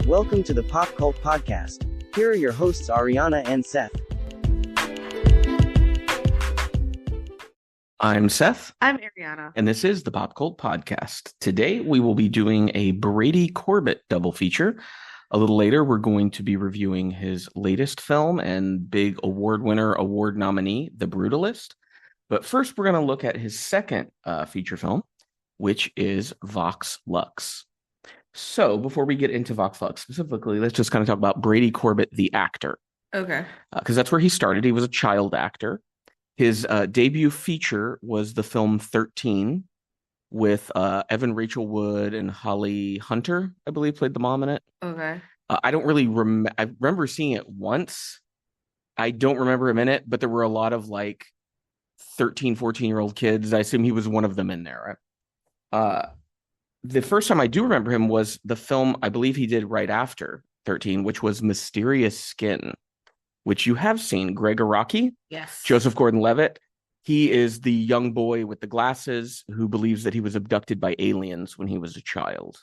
Welcome to the Pop Cult Podcast. Here are your hosts Ariana and Seth. I'm Seth. I'm Ariana. And this is the Pop Cult Podcast. Today we will be doing a Brady Corbet double feature. A little later, we're going to be reviewing his latest film and big award winner, award nominee, The Brutalist. But first, we're going to look at his second feature film, which is Vox Lux. So before we get into Vox Lux specifically, let's just kind of talk about Brady Corbet, the actor. Okay. Because that's where he started. He was a child actor. His debut feature was the film 13 with Evan Rachel Wood and Holly Hunter, I believe, played the mom in it. Okay. I don't really remember. I remember seeing it once. I don't remember him in it, but there were a lot of like 13, 14-year-old kids. I assume he was one of them in there. The first time I do remember him was the film I believe he did right after 13, which was Mysterious Skin, which you have seen. Greg Araki, Yes. Joseph Gordon-Levitt. He is the young boy with the glasses who believes that he was abducted by aliens when he was a child.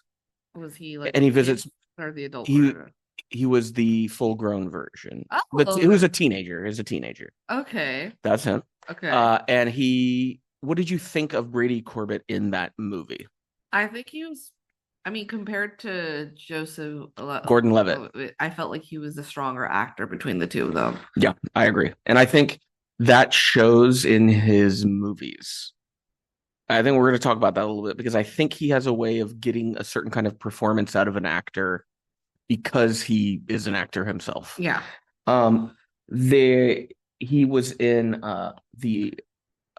Was he like? And he visits. Or the adult He version? he was the full-grown version, Oh, but he was a teenager. He was a teenager. Okay. That's him. Okay. And he. What did you think of Brady Corbet in that movie? I think he was. I mean, compared to Joseph Gordon-Levitt, I felt like he was the stronger actor between the two of them. Yeah, I agree, and I think that shows in his movies. I think we're going to talk about that a little bit because I think he has a way of getting a certain kind of performance out of an actor because he is an actor himself. Yeah. He was in the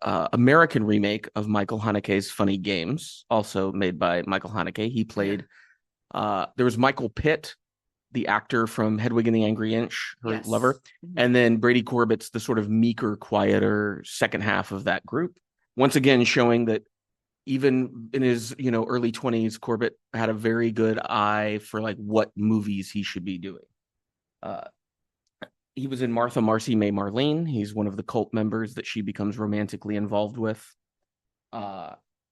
American remake of Michael Haneke's Funny Games, also made by Michael Haneke. He played. There was Michael Pitt, the actor from Hedwig and the Angry Inch, her lover, and then Brady Corbet's the sort of meeker, quieter second half of that group. Once again, showing that even in his early 20s, Corbett had a very good eye for like what movies he should be doing. He was in Martha, Marcy, May, Marlene. He's one of the cult members that she becomes romantically involved with.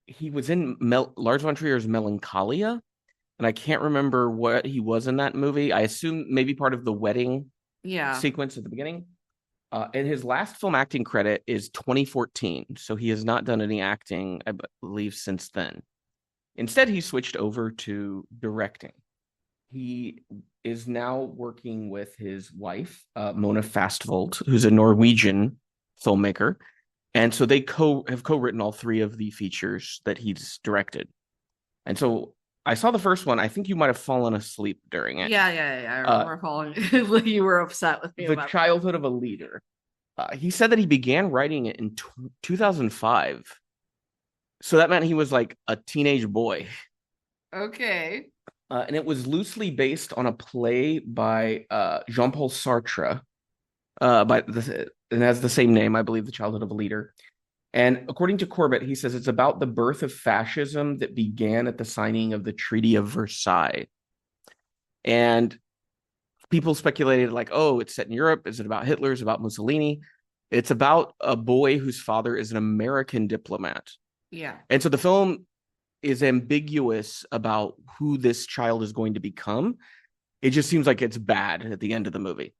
He was in Lars von Trier's Melancholia, and I can't remember what he was in that movie. I assume maybe part of the wedding sequence at the beginning. And his last film acting credit is 2014, so he has not done any acting, I believe, since then. Instead, he switched over to directing. He is now working with his wife, Mona Fastvold, who's a Norwegian filmmaker. And so they have co-written all three of the features that he's directed. And so I saw the first one. I think you might have fallen asleep during it. Yeah. I remember falling. You were upset with me The about Childhood of a Leader. He said that he began writing it in 2005. So that meant he was like a teenage boy. Okay. And it was loosely based on a play by Jean-Paul Sartre, and has the same name, I believe, The Childhood of a Leader. And according to Corbett, he says it's about the birth of fascism that began at the signing of the Treaty of Versailles. And people speculated like, oh, it's set in Europe. Is it about Hitler? Is it about Mussolini? It's about a boy whose father is an American diplomat. Yeah. And so the film is ambiguous about who this child is going to become. It just seems like it's bad at the end of the movie.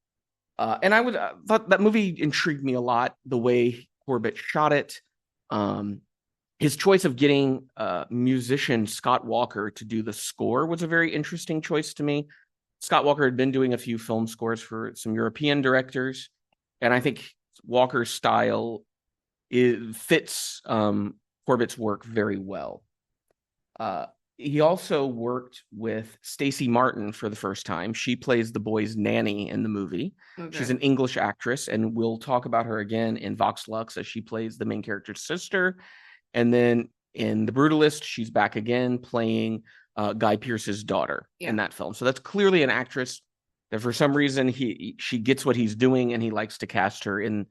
And I thought that movie intrigued me a lot, the way Corbett shot it. His choice of getting musician Scott Walker to do the score was a very interesting choice to me. Scott Walker had been doing a few film scores for some European directors, and I think Walker's style fits Corbett's work very well. He also worked with Stacey Martin for the first time. She plays the boy's nanny in the movie. Okay. She's an English actress, and we'll talk about her again in Vox Lux as she plays the main character's sister. And then in The Brutalist, she's back again playing Guy Pearce's daughter in that film. So that's clearly an actress that for some reason she gets what he's doing, and he likes to cast her in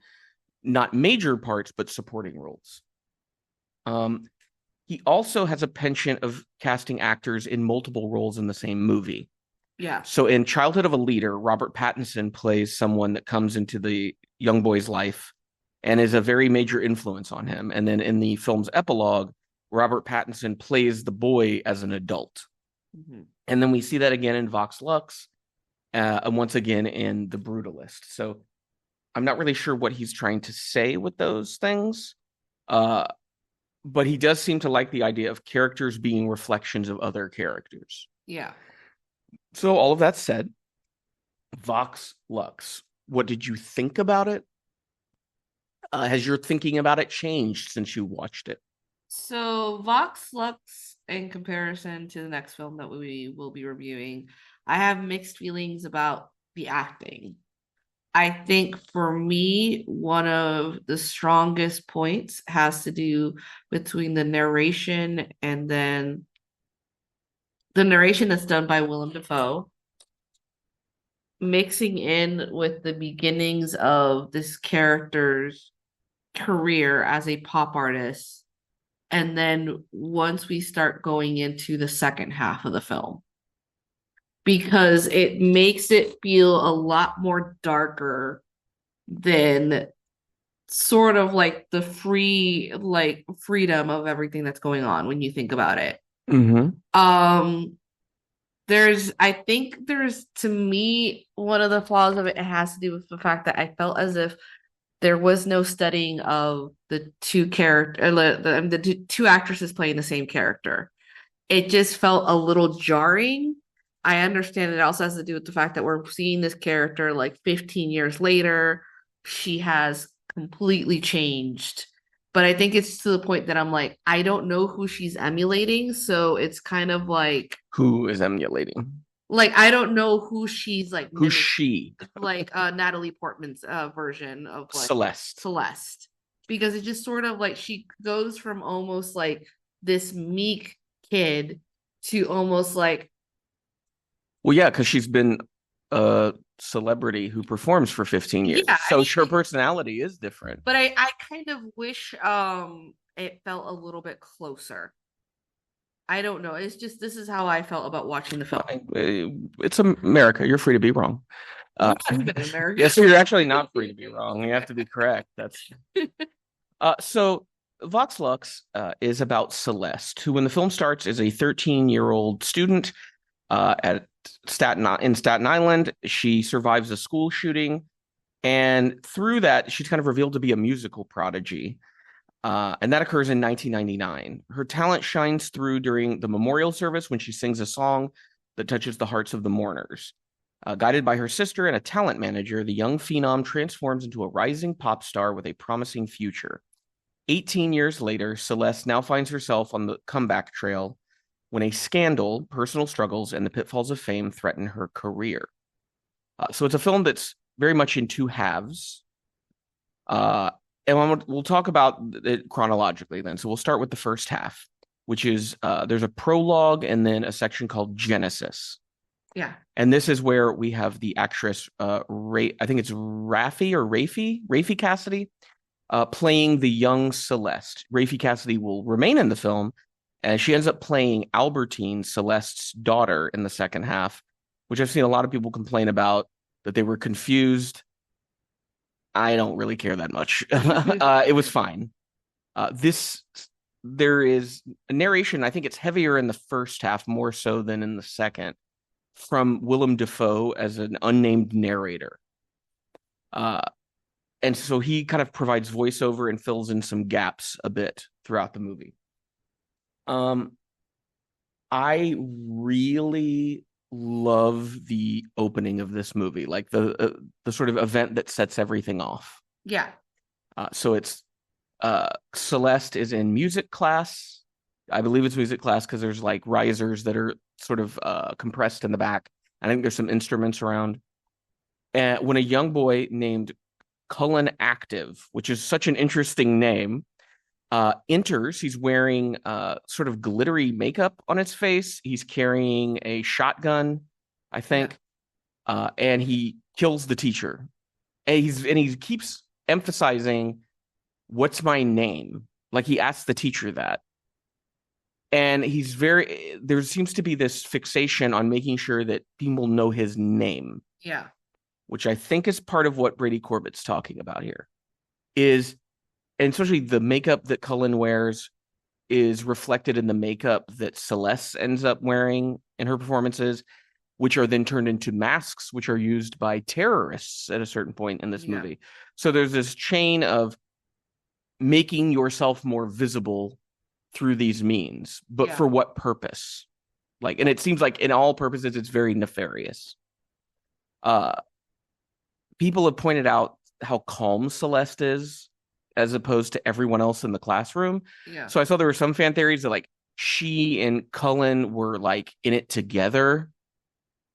not major parts, but supporting roles. He also has a penchant of casting actors in multiple roles in the same movie. Yeah. So in Childhood of a Leader, Robert Pattinson plays someone that comes into the young boy's life and is a very major influence on him. And then in the film's epilogue, Robert Pattinson plays the boy as an adult. Mm-hmm. And then we see that again in Vox Lux, and once again in The Brutalist. So I'm not really sure what he's trying to say with those things. But he does seem to like the idea of characters being reflections of other characters. Yeah. So all of that said, Vox Lux, what did you think about it? Has your thinking about it changed since you watched it? So Vox Lux, in comparison to the next film that we will be reviewing, I have mixed feelings about the acting. I think for me, one of the strongest points has to do between the narration and then the narration that's done by Willem Dafoe, mixing in with the beginnings of this character's career as a pop artist. And then once we start going into the second half of the film, because it makes it feel a lot more darker than sort of like the freedom of everything that's going on when you think about it. Mm-hmm. I think there's, to me, one of the flaws of it has to do with the fact that I felt as if there was no studying of the two actresses playing the same character. It just felt a little jarring. I understand it also has to do with the fact that we're seeing this character like 15 years later. She has completely changed. But I think it's to the point that I'm like, I don't know who she's emulating. So it's kind of like, Who is emulating? like, I don't know who she's like Who's she? like Natalie Portman's version of like Celeste. Because it's just sort of like she goes from almost like this meek kid to almost like, Well, yeah, because she's been a celebrity who performs for 15 years. Yeah, So her personality is different. But I kind of wish it felt a little bit closer. I don't know. It's just, this is how I felt about watching the film. It's America. You're free to be wrong. America. Yes, you're actually not free to be wrong. You have to be correct. That's so Vox Lux is about Celeste, who, when the film starts, is a 13-year-old student in Staten Island. She survives a school shooting, and through that, she's kind of revealed to be a musical prodigy. And that occurs in 1999. Her talent shines through during the memorial service when she sings a song that touches the hearts of the mourners. Guided by her sister and a talent manager, the young phenom transforms into a rising pop star with a promising future. 18 years later, Celeste now finds herself on the comeback trail when a scandal, personal struggles, and the pitfalls of fame threaten her career. So it's a film that's very much in two halves. And we'll talk about it chronologically then. So we'll start with the first half, which is there's a prologue and then a section called Genesis. Yeah. And this is where we have the actress, I think it's Rafe Cassidy, playing the young Celeste. Rafe Cassidy will remain in the film, and she ends up playing Albertine, Celeste's daughter, in the second half, which I've seen a lot of people complain about, that they were confused. I don't really care that much. It was fine. There is a narration, I think it's heavier in the first half, more so than in the second, from Willem Dafoe as an unnamed narrator. And so he kind of provides voiceover and fills in some gaps a bit throughout the movie. I really love the opening of this movie, like the sort of event that sets everything off. Yeah. So it's Celeste is in music class. I believe it's music class because there's like risers that are sort of compressed in the back. I think there's some instruments around. And when a young boy named Cullen Active, which is such an interesting name, enters, he's wearing sort of glittery makeup on his face. He's carrying a shotgun, I think, and he kills the teacher. And he keeps emphasizing, "What's my name?" Like he asks the teacher that. And there seems to be this fixation on making sure that people know his name. Yeah. Which I think is part of what Brady Corbet's talking about here. And especially the makeup that Cullen wears, is reflected in the makeup that Celeste ends up wearing in her performances, which are then turned into masks, which are used by terrorists at a certain point in this movie. So there's this chain of making yourself more visible through these means, but for what purpose? Like, and it seems like in all purposes, it's very nefarious. People have pointed out how calm Celeste is as opposed to everyone else in the classroom. So I saw there were some fan theories that like she and Cullen were like in it together.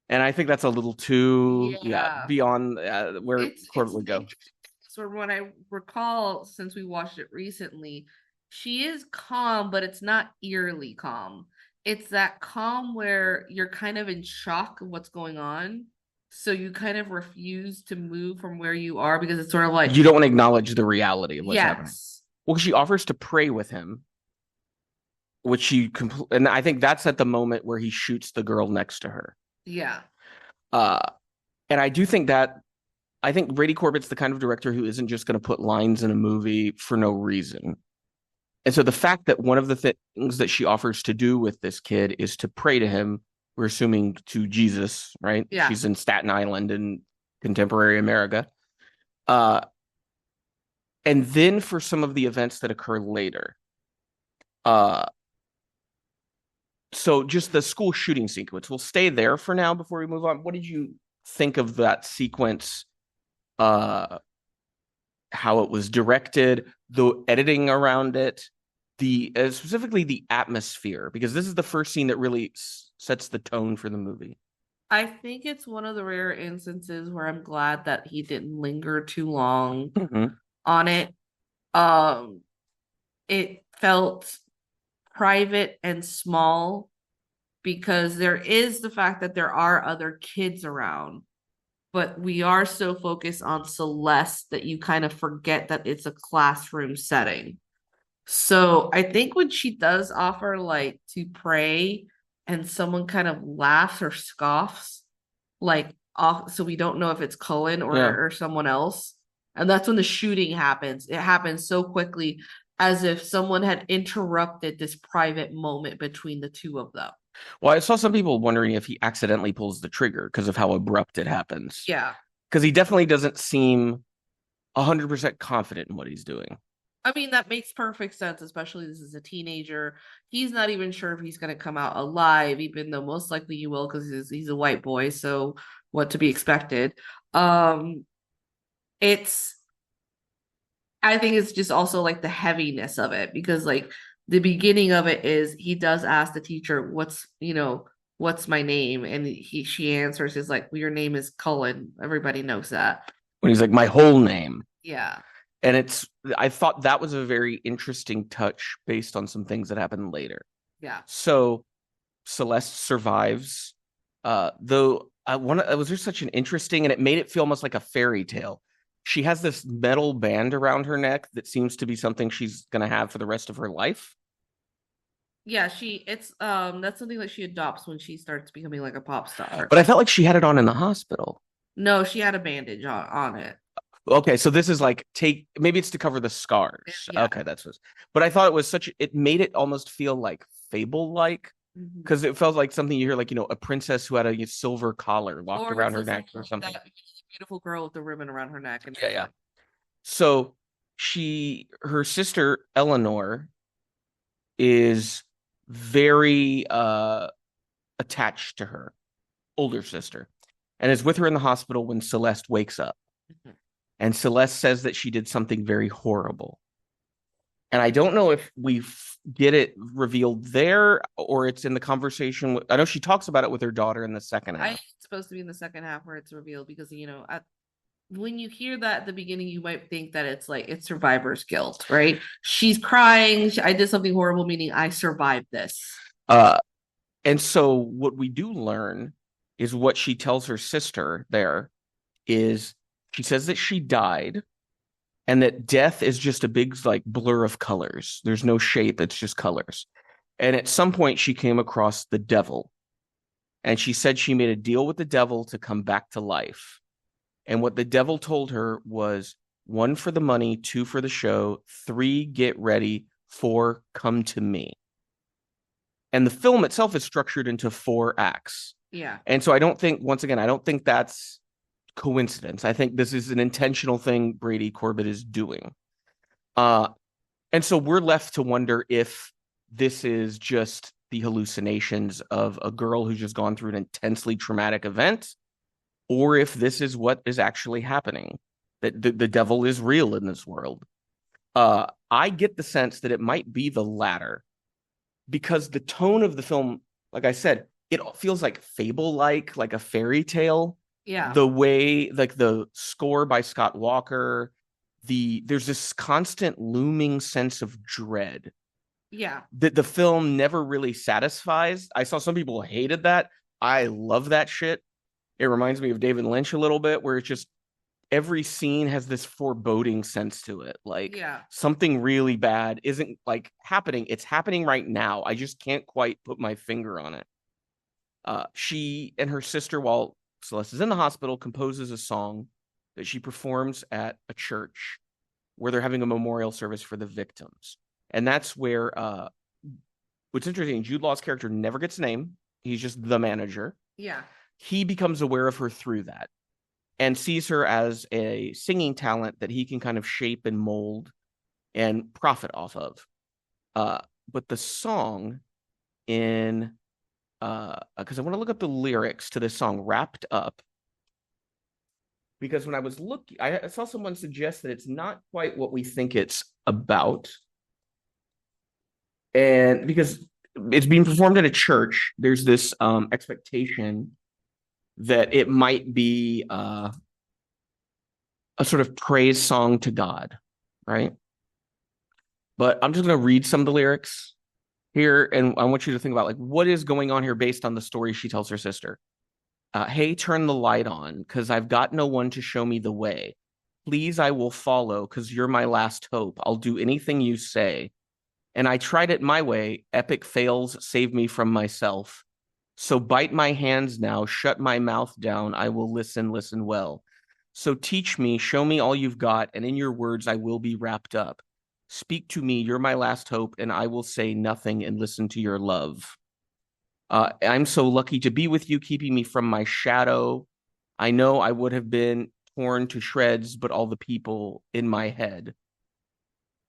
And I think that's a little too beyond where Corbett would go. So when I recall, since we watched it recently, she is calm, but it's not eerily calm. It's that calm where you're kind of in shock of what's going on. So you kind of refuse to move from where you are because it's sort of like you don't want to acknowledge the reality of what's happening. Well, she offers to pray with him, which she and I think that's at the moment where he shoots the girl next to her. And I do think that I think Brady Corbett's the kind of director who isn't just going to put lines in a movie for no reason. And so the fact that one of the things that she offers to do with this kid is to pray to him, we're assuming to Jesus, right? She's in Staten Island in contemporary America. And then for some of the events that occur later. So just the school shooting sequence. We'll stay there for now before we move on. What did you think of that sequence? How it was directed, the editing around it, the specifically the atmosphere, because this is the first scene that really sets the tone for the movie. I think it's one of the rare instances where I'm glad that he didn't linger too long on it. It felt private and small because there is the fact that there are other kids around, but we are so focused on Celeste that you kind of forget that it's a classroom setting. So I think when she does offer like to pray and someone kind of laughs or scoffs, like off, so we don't know if it's Cullen or someone else. And that's when the shooting happens. It happens so quickly as if someone had interrupted this private moment between the two of them. Well, I saw some people wondering if he accidentally pulls the trigger because of how abrupt it happens. Because he definitely doesn't seem 100% confident in what he's doing. I mean, that makes perfect sense, especially this is a teenager. He's not even sure if he's going to come out alive, even though most likely he will because he's a white boy, so what to be expected. I think it's just also like the heaviness of it because like the beginning of it is he does ask the teacher, what's my name? And she answers is like, well, your name is Cullen. Everybody knows that. When he's like, my whole name. Yeah. And I thought that was a very interesting touch based on some things that happened later. Yeah. So Celeste survives, though was there such an interesting, and it made it feel almost like a fairy tale. She has this metal band around her neck that seems to be something she's going to have for the rest of her life. Yeah, that's something that she adopts when she starts becoming like a pop star. But I felt like she had it on in the hospital. No, she had a bandage on it. Okay, so this is like maybe it's to cover the scars. Yeah. Okay, that's what. But I thought it was it made it almost feel like fable-like because it felt like something you hear, like, a princess who had a silver collar locked around her neck or something. That beautiful girl with the ribbon around her neck. Yeah. So her sister Eleanor is very attached to her older sister and is with her in the hospital when Celeste wakes up. And Celeste says that she did something very horrible. And I don't know if we get it revealed there or it's in the conversation. I know she talks about it with her daughter in the second half. It's supposed to be in the second half where it's revealed because, when you hear that at the beginning, you might think that it's survivor's guilt, right? She's crying. I did something horrible, meaning I survived this. And so what we do learn is what she tells her sister there is she says that she died and that death is just a big blur of colors. There's no shape. It's just colors. And at some point she came across the devil and she said she made a deal with the devil to come back to life. And what the devil told her was 1 for the money, 2 for the show, 3 get ready, 4, come to me. And the film itself is structured into 4 acts. Yeah. And so I don't think, once again, I don't think that's coincidence. I think this is an intentional thing Brady Corbet is doing. And so we're left to wonder if this is just the hallucinations of a girl who's just gone through an intensely traumatic event, or if this is what is actually happening, that the devil is real in this world. I get the sense that it might be the latter, because the tone of the film, like I said, it feels like fable-like, like a fairy tale. Yeah. The way, like the score by Scott Walker, there's this constant looming sense of dread Yeah. that the film never really satisfies. I saw some people hated that. I love that shit. It reminds me of David Lynch a little bit, where it's just every scene has this foreboding sense to it. Like something really bad isn't like happening. It's happening right now. I just can't quite put my finger on it. She and her sister, while Celeste is in the hospital, composes a song that she performs at a church where they're having a memorial service for the victims. And that's where what's interesting, Jude Law's character never gets a name. He's just the manager. Yeah. He becomes aware of her through that and sees her as a singing talent that he can kind of shape and mold and profit off of. But the song in because I want to look up the lyrics to this song, Wrapped Up, because when I was looking, I saw someone suggest that it's not quite what we think it's about. And because it's being performed at a church, there's this expectation that it might be a sort of praise song to God, right? But I'm just going to read some of the lyrics here, and I want you to think about like what is going on here based on the story she tells her sister. Hey, turn the light on, because I've got no one to show me the way. Please, I will follow, because you're my last hope. I'll do anything you say. And I tried it my way. Epic fails save me from myself. So bite my hands now, shut my mouth down. I will listen well. So teach me, show me all you've got, and in your words I will be wrapped up. Speak to me, you're my last hope, and I will say nothing and listen to your love. I'm so lucky to be with you, keeping me from my shadow. I know I would have been torn to shreds, but all the people in my head.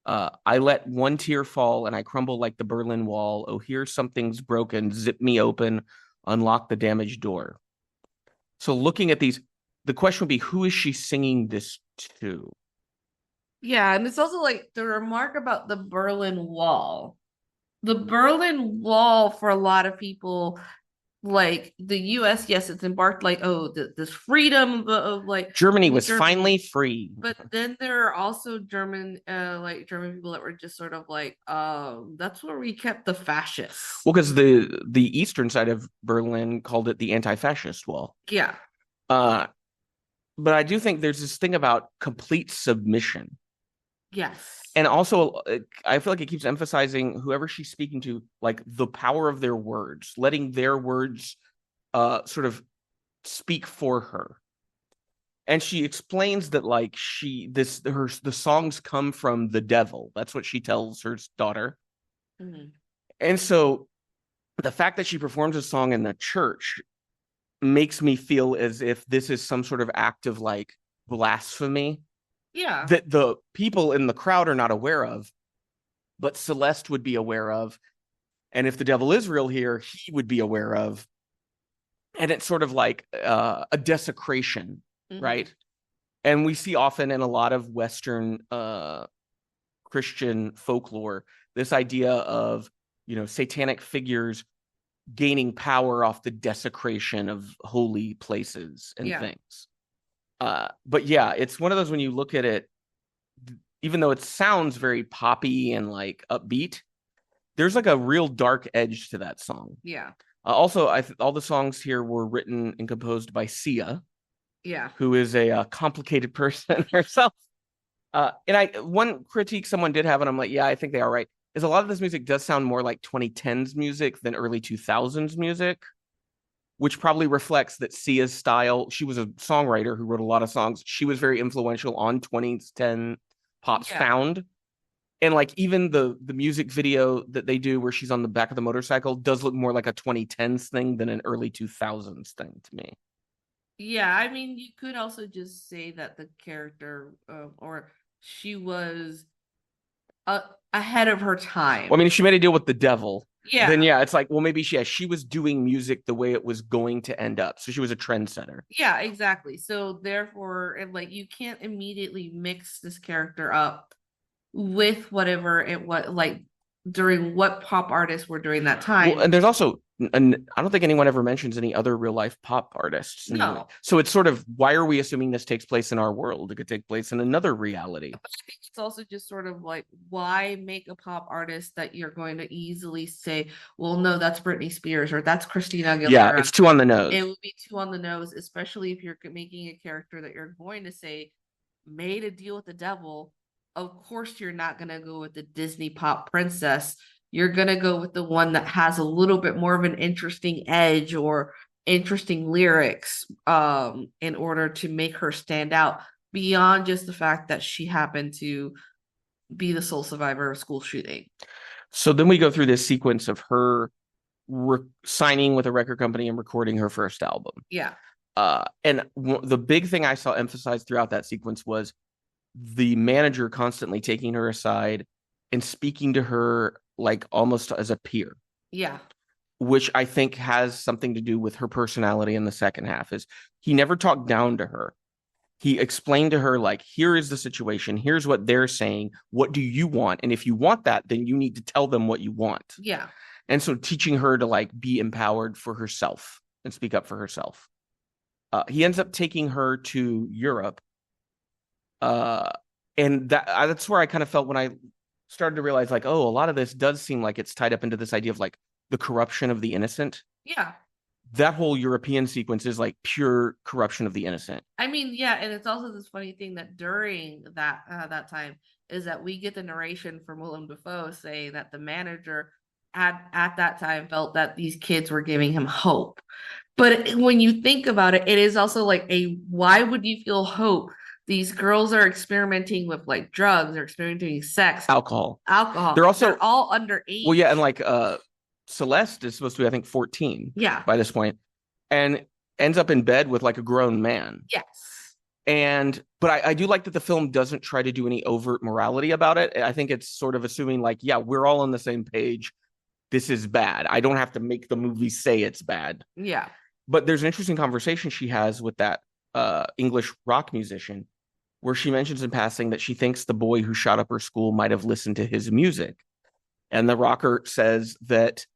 I let one tear fall and I crumble like the Berlin Wall. Oh, here something's broken. Zip me open, unlock the damaged door. So looking at these, the question would be, who is she singing this to? Yeah, and it's also like the remark about the Berlin Wall. The Berlin Wall, for a lot of people, like the US, yes, it's embarked like, this freedom of like Germany was finally free. But then there are also German people that were just sort of like, that's where we kept the fascists. Well, because the eastern side of Berlin called it the anti-fascist wall. Yeah. But I do think there's this thing about complete submission. Yes. And also, I feel like it keeps emphasizing whoever she's speaking to, like the power of their words, letting their words sort of speak for her. And she explains that like the songs come from the devil. That's what she tells her daughter. Mm-hmm. And so the fact that she performs a song in the church makes me feel as if this is some sort of act of like blasphemy. Yeah. That the people in the crowd are not aware of, but Celeste would be aware of. And if the devil is real here, he would be aware of. And it's sort of like a desecration, mm-hmm. right? And we see often in a lot of Western Christian folklore, this idea of, satanic figures gaining power off the desecration of holy places and things. But yeah, it's one of those when you look at it, even though it sounds very poppy and like upbeat, there's like a real dark edge to that song. Yeah. Also, all the songs here were written and composed by Sia. Yeah. Who is a complicated person herself. And one critique someone did have, and I'm like, yeah, I think they are right, is a lot of this music does sound more like 2010s music than early 2000s music, which probably reflects that Sia's style. She was a songwriter who wrote a lot of songs. She was very influential on 2010 pop sound. And like even the music video that they do where she's on the back of the motorcycle does look more like a 2010s thing than an early 2000s thing to me. Yeah, I mean, you could also just say that the character, or she was uh, ahead of her time. Well, I mean, if she made a deal with the devil, Yeah. then yeah, it's like, well, maybe she was doing music the way it was going to end up. So she was a trendsetter. Yeah, exactly. So therefore, like you can't immediately mix this character up with whatever it was like during what pop artists were during that time. Well, and there's also, and I don't think anyone ever mentions any other real life pop artists. No. So it's sort of, why are we assuming this takes place in our world? It could take place in another reality. I think it's also just sort of like, why make a pop artist that you're going to easily say, well, no, that's Britney Spears or that's Christina Aguilera. Yeah, it's too on the nose. It would be too on the nose, especially if you're making a character that you're going to say made a deal with the devil. Of course, you're not going to go with the Disney pop princess. You're going to go with the one that has a little bit more of an interesting edge or interesting lyrics in order to make her stand out beyond just the fact that she happened to be the sole survivor of a school shooting. So then we go through this sequence of her signing with a record company and recording her first album. Yeah. And the big thing I saw emphasized throughout that sequence was the manager constantly taking her aside and speaking to her like almost as a peer. Yeah. Which I think has something to do with her personality in the second half. Is he never talked down to her. He explained to her, like, here is the situation. Here's what they're saying. What do you want? And if you want that, then you need to tell them what you want. Yeah. And so teaching her to like be empowered for herself and speak up for herself. He ends up taking her to Europe. And that's where I kind of felt when I started to realize, like, oh, a lot of this does seem like it's tied up into this idea of like the corruption of the innocent. Yeah. That whole European sequence is like pure corruption of the innocent. I mean, yeah, and it's also this funny thing that during that time is that we get the narration from Willem Dafoe saying that the manager at that time felt that these kids were giving him hope. But when you think about it, it is also like why would you feel hope? These girls are experimenting with like drugs, they're experimenting with sex, alcohol. They're all underage. Well, yeah, and like Celeste is supposed to be, I think, 14. Yeah. By this point, and ends up in bed with like a grown man. Yes. But I do like that the film doesn't try to do any overt morality about it. I think it's sort of assuming like, yeah, we're all on the same page. This is bad. I don't have to make the movie say it's bad. Yeah. But there's an interesting conversation she has with that English rock musician where she mentions in passing that she thinks the boy who shot up her school might have listened to his music. And the rocker says that,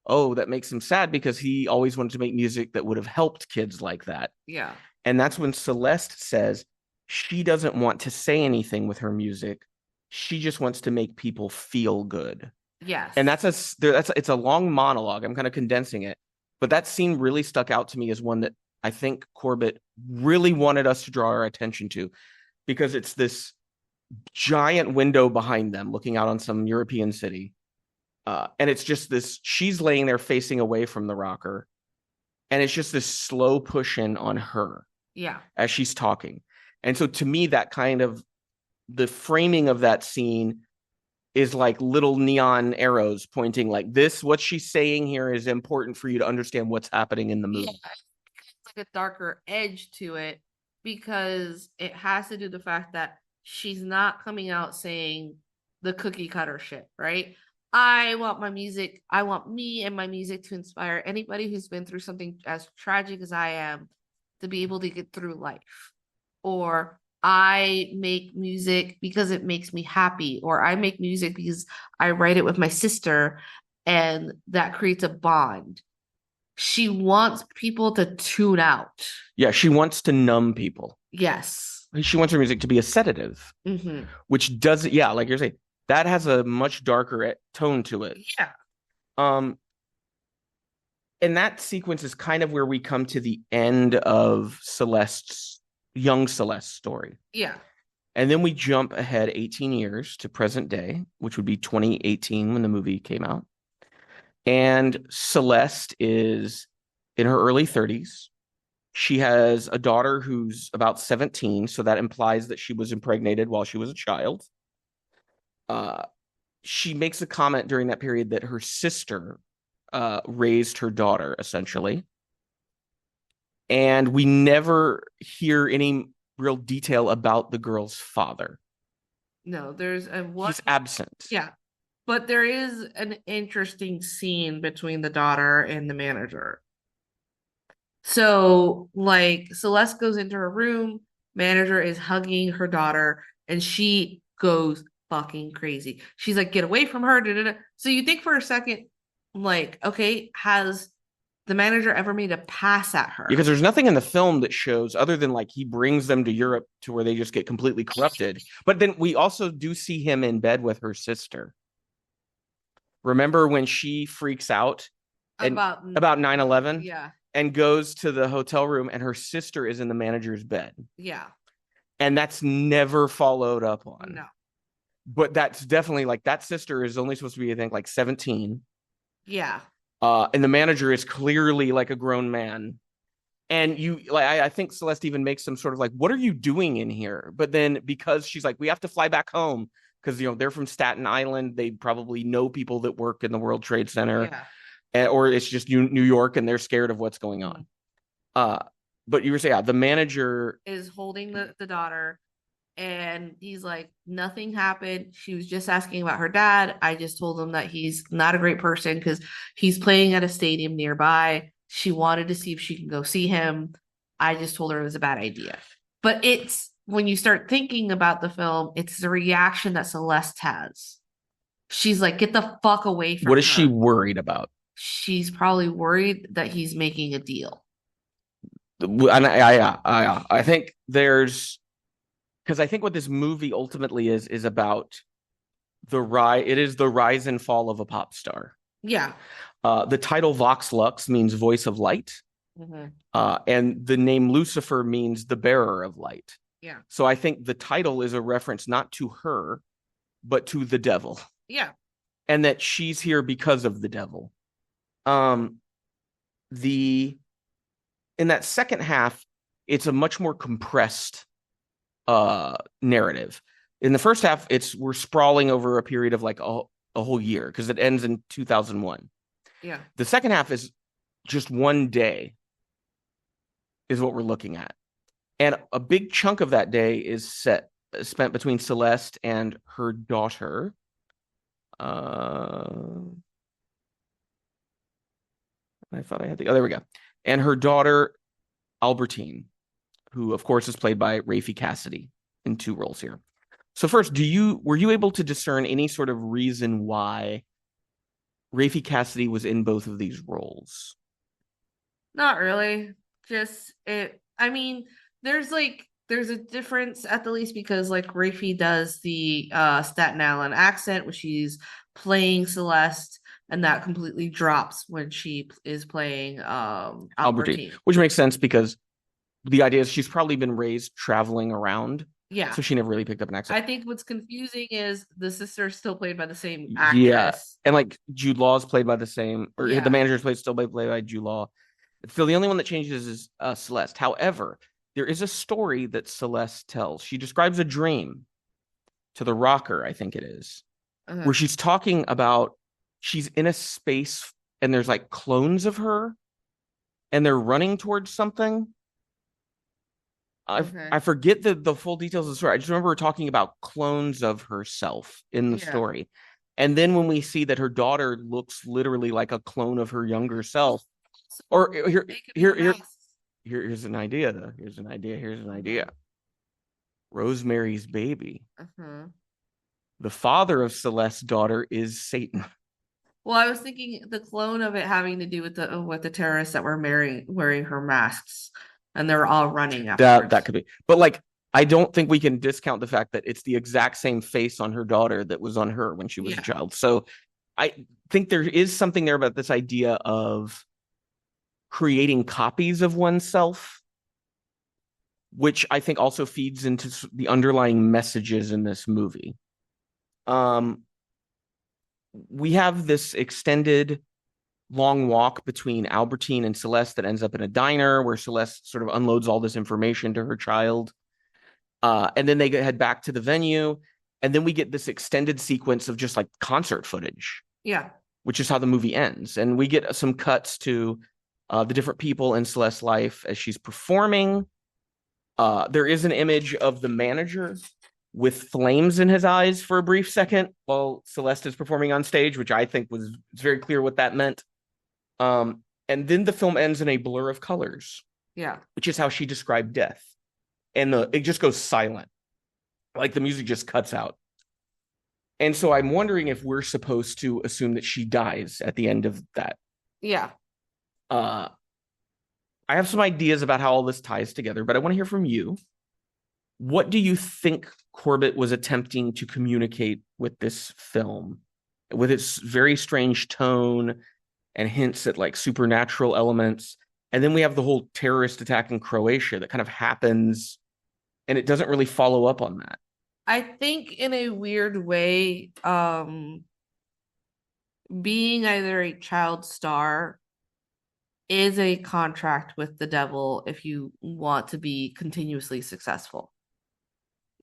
oh, that makes him sad because he always wanted to make music that would have helped kids like that. Yeah. And that's when Celeste says she doesn't want to say anything with her music. She just wants to make people feel good. Yes. And it's a long monologue. I'm kind of condensing it. But that scene really stuck out to me as one that I think Corbett really wanted us to draw our attention to, because it's this giant window behind them looking out on some European city. And it's just this, she's laying there facing away from the rocker. And it's just this slow push in on her. Yeah. As she's talking. And so to me, that kind of the framing of that scene is like little neon arrows pointing like this. What she's saying here is important for you to understand what's happening in the movie. Yeah. It's like a darker edge to it because it has to do with the fact that she's not coming out saying the cookie cutter shit, right? I want me and my music to inspire anybody who's been through something as tragic as I am to be able to get through life. Or I make music because it makes me happy, or I make music because I write it with my sister and that creates a bond. She wants people to tune out. Yeah, she wants to numb people. Yes. She wants her music to be a sedative, which does, yeah, like you're saying, that has a much darker tone to it. Yeah. And that sequence is kind of where we come to the end of young Celeste's story. Yeah. And then we jump ahead 18 years to present day, which would be 2018 when the movie came out. And Celeste is in her early 30s. She has a daughter who's about 17, so that implies that she was impregnated while she was a child. she makes a comment during that period that her sister raised her daughter, essentially. And we never hear any real detail about the girl's father. No, there's a one. He's absent. Yeah. But there is an interesting scene between the daughter and the manager. So, like, Celeste goes into her room, manager is hugging her daughter, and she goes fucking crazy. She's like, get away from her. Da, da, da. So you think for a second, like, okay, has the manager ever made a pass at her? Because there's nothing in the film that shows, other than like he brings them to Europe to where they just get completely corrupted. But then we also do see him in bed with her sister. Remember when she freaks out about 9/11? Yeah. And goes to the hotel room and her sister is in the manager's bed. Yeah. And that's never followed up on. No. But that's definitely like that sister is only supposed to be, I think, like 17. Yeah. And the manager is clearly like a grown man. And you like I think Celeste even makes some sort of like, what are you doing in here? But then because she's like, we have to fly back home because they're from Staten Island, they probably know people that work in the World Trade Center. Yeah. Or it's just New York and they're scared of what's going on. But you were saying, the manager is holding the daughter and he's like, nothing happened. She was just asking about her dad. I just told him that he's not a great person because he's playing at a stadium nearby. She wanted to see if she can go see him. I just told her it was a bad idea. But it's when you start thinking about the film, it's the reaction that Celeste has. She's like, get the fuck away from her. What is she worried about? She's probably worried that he's making a deal. And I think there's because I think what this movie ultimately is about the rise. It is the rise and fall of a pop star. Yeah. The title Vox Lux means voice of light. Mm-hmm. And the name Lucifer means the bearer of light. Yeah. So I think the title is a reference not to her, but to the devil. Yeah. And that she's here because of the devil. In that second half, it's a much more compressed narrative. In the first half, we're sprawling over a period of like a whole year because it ends in 2001. Yeah. The second half is just one day is what we're looking at. And a big chunk of that day is spent between Celeste and her daughter. I thought I had there we go. And her daughter, Albertine, who of course is played by Rafe Cassidy in 2 roles here. So first, were you able to discern any sort of reason why Rafe Cassidy was in both of these roles? Not really. Just it. I mean, there's a difference at the least because like Rafe does the Staten Island accent when she's playing Celeste, and that completely drops when she is playing Albertine. Which makes sense because the idea is she's probably been raised traveling around. Yeah. So she never really picked up an accent. I think what's confusing is the sister is still played by the same actress. Yeah. And like Jude Law is played by the same, or the manager's still played by Jude Law. So the only one that changes is Celeste. However, there is a story that Celeste tells. She describes a dream to the rocker, I think it is, where she's talking about she's in a space and there's like clones of her and they're running towards something. I forget the full details of the story. I just remember her talking about clones of herself in the story. And then when we see that her daughter looks literally like a clone of her younger self, or here's an idea though. Here's an idea. Rosemary's Baby. The father of Celeste's daughter is Satan. Well, I was thinking the clone of it having to do with the terrorists that were wearing her masks, and they're all running afterwards. That could be, but like I don't think we can discount the fact that it's the exact same face on her daughter that was on her when she was a child. So I think there is something there about this idea of creating copies of oneself, which I think also feeds into the underlying messages in this movie. We have this extended long walk between Albertine and Celeste that ends up in a diner where Celeste sort of unloads all this information to her child. And then they head back to the venue And then we get this extended sequence of just like concert footage. Yeah. Which is how the movie ends. And we get some cuts to the different people in Celeste's life as she's performing. There is an image of the manager with flames in his eyes for a brief second while Celeste is performing on stage, which I think was very clear what that meant. And then the film ends in a blur of colors. Yeah. Which is how she described death. And it just goes silent. Like the music just cuts out. And so I'm wondering if we're supposed to assume that she dies at the end of that. Yeah. I have some ideas about how all this ties together, but I want to hear from you. What do you think Corbett was attempting to communicate with this film, with its very strange tone and hints at like supernatural elements? And then we have the whole terrorist attack in Croatia that kind of happens, and it doesn't really follow up on that. I think in a weird way, being either a child star is a contract with the devil if you want to be continuously successful.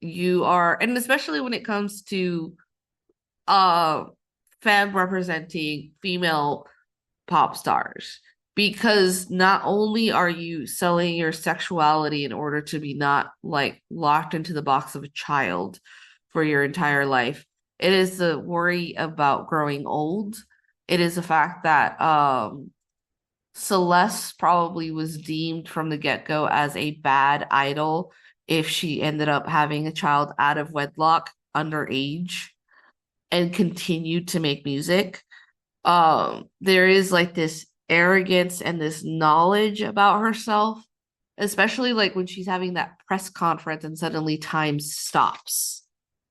You are, and especially when it comes to femme representing female pop stars, because not only are you selling your sexuality in order to be not like locked into the box of a child for your entire life, it is the worry about growing old. It is the fact that Celeste probably was deemed from the get-go as a bad idol if she ended up having a child out of wedlock underage and continued to make music. There is like this arrogance and this knowledge about herself, especially like when she's having that press conference and suddenly time stops.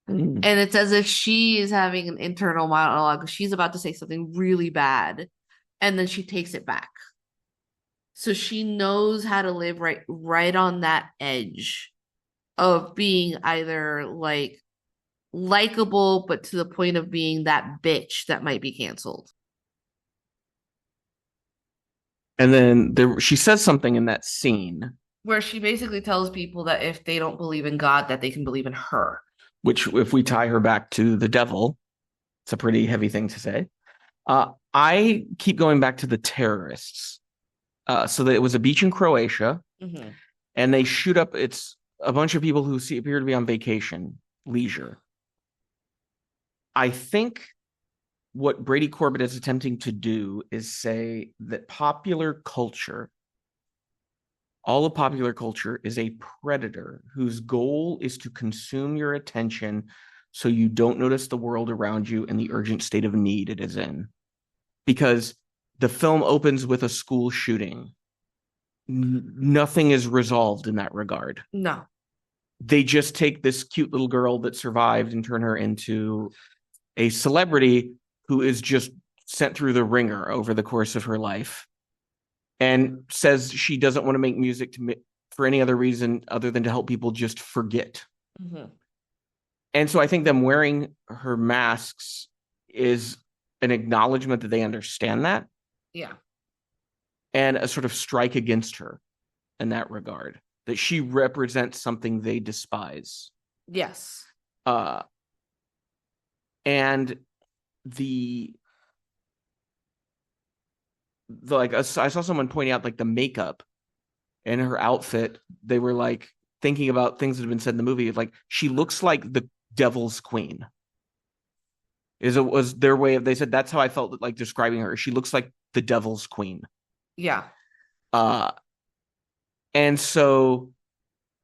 And it's as if she is having an internal monologue. She's about to say something really bad, and then she takes it back. So she knows how to live right on that edge of being either like likable, but to the point of being that bitch that might be canceled. And then she says something in that scene where she basically tells people that if they don't believe in God, that they can believe in her. Which, if we tie her back to the devil, it's a pretty heavy thing to say. I keep going back to the terrorists. So that it was a beach in Croatia, and they shoot up. It's a bunch of people who appear to be on vacation, leisure. I think what Brady Corbet is attempting to do is say that all of popular culture is a predator whose goal is to consume your attention so you don't notice the world around you and the urgent state of need it is in. Because the film opens with a school shooting. Nothing is resolved in that regard. No. They just take this cute little girl that survived and turn her into a celebrity who is just sent through the ringer over the course of her life and says she doesn't want to make music for any other reason other than to help people just forget. And so I think them wearing her masks is an acknowledgement that they understand that. Yeah. And a sort of strike against her in that regard, that she represents something they despise. Yes. And I saw someone pointing out like the makeup and her outfit. They were like thinking about things that have been said in the movie. Like she looks like the devil's queen. Was their way of, they said that's how I felt like describing her. She looks like the devil's queen. Yeah. And so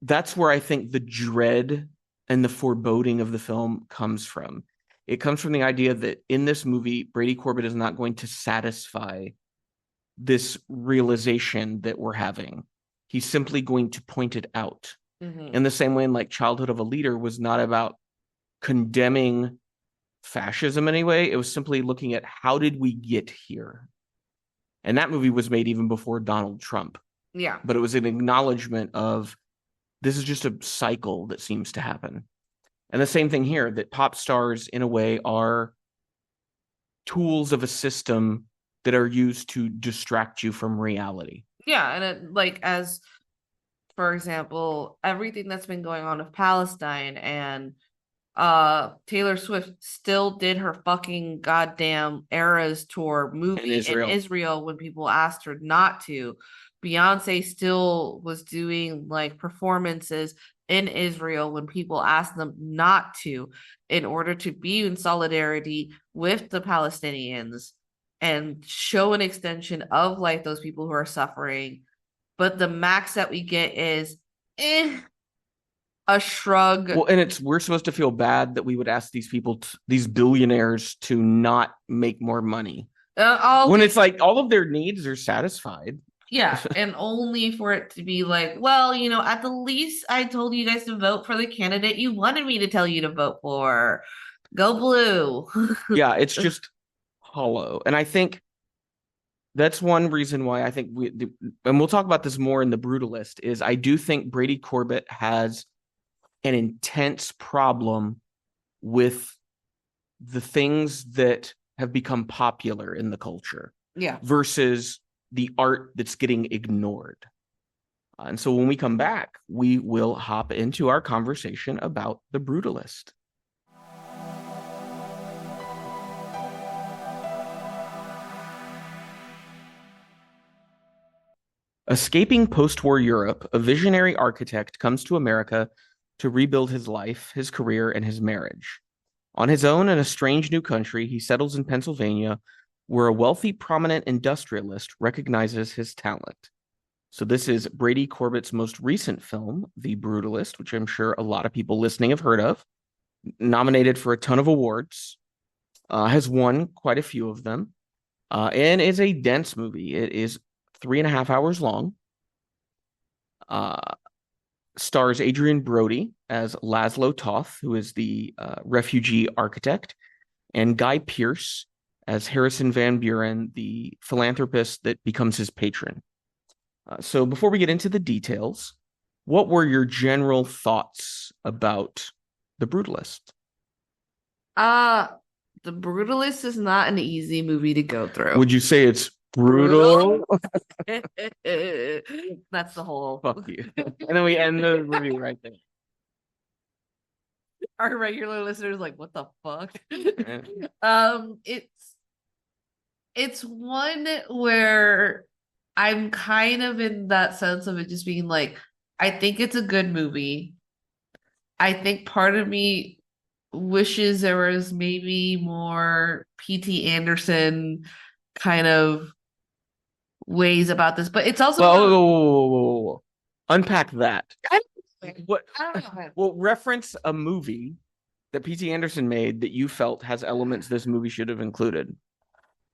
that's where I think the dread and the foreboding of the film comes from. It comes from the idea that in this movie, Brady Corbet is not going to satisfy this realization that we're having. He's simply going to point it out. In the same way, in like Childhood of a Leader was not about condemning fascism in any way. It was simply looking at how did we get here? And that movie was made even before Donald Trump. Yeah. But it was an acknowledgement of this is just a cycle that seems to happen. And the same thing here, that pop stars in a way are tools of a system that are used to distract you from reality. Yeah. And it, like, as for example, everything that's been going on with Palestine and Taylor Swift still did her fucking goddamn Eras tour movie in Israel when people asked her not to. Beyonce still was doing like performances in Israel when people asked them not to, in order to be in solidarity with the Palestinians and show an extension of like those people who are suffering. But the max that we get is a shrug. Well, and we're supposed to feel bad that we would ask these people, these billionaires, to not make more money when it's like all of their needs are satisfied. Yeah, and only for it to be like, well, at the least I told you guys to vote for the candidate you wanted me to tell you to vote for. Go blue. Yeah, it's just hollow. And I think that's one reason why I think and we'll talk about this more in the Brutalist, is I do think Brady Corbet has an intense problem with the things that have become popular in the culture. Yeah. Versus the art that's getting ignored. And so when we come back, we will hop into our conversation about The Brutalist. Escaping post-war Europe, a visionary architect comes to America to rebuild his life, his career, and his marriage. On his own in a strange new country, he settles in Pennsylvania, where a wealthy, prominent industrialist recognizes his talent. So this is Brady Corbet's most recent film, The Brutalist, which I'm sure a lot of people listening have heard of. Nominated for a ton of awards, has won quite a few of them, and is a dense movie. It is 3.5 hours long. Stars Adrian Brody as Laszlo Toth, who is the refugee architect, and Guy Pearce as Harrison Van Buren, the philanthropist that becomes his patron. So before we get into the details, what were your general thoughts about The Brutalist? The Brutalist is not an easy movie to go through. Would you say it's brutal? That's the whole. Fuck you. And then we end the review right there. Our regular listeners like, what the fuck? It's one where I'm kind of in that sense of it just being like, I think it's a good movie. I think part of me wishes there was maybe more P.T. Anderson kind of ways about this, but it's also whoa. Unpack that. I What? don't know. Well, reference a movie that P.T. Anderson made that you felt has elements this movie should have included.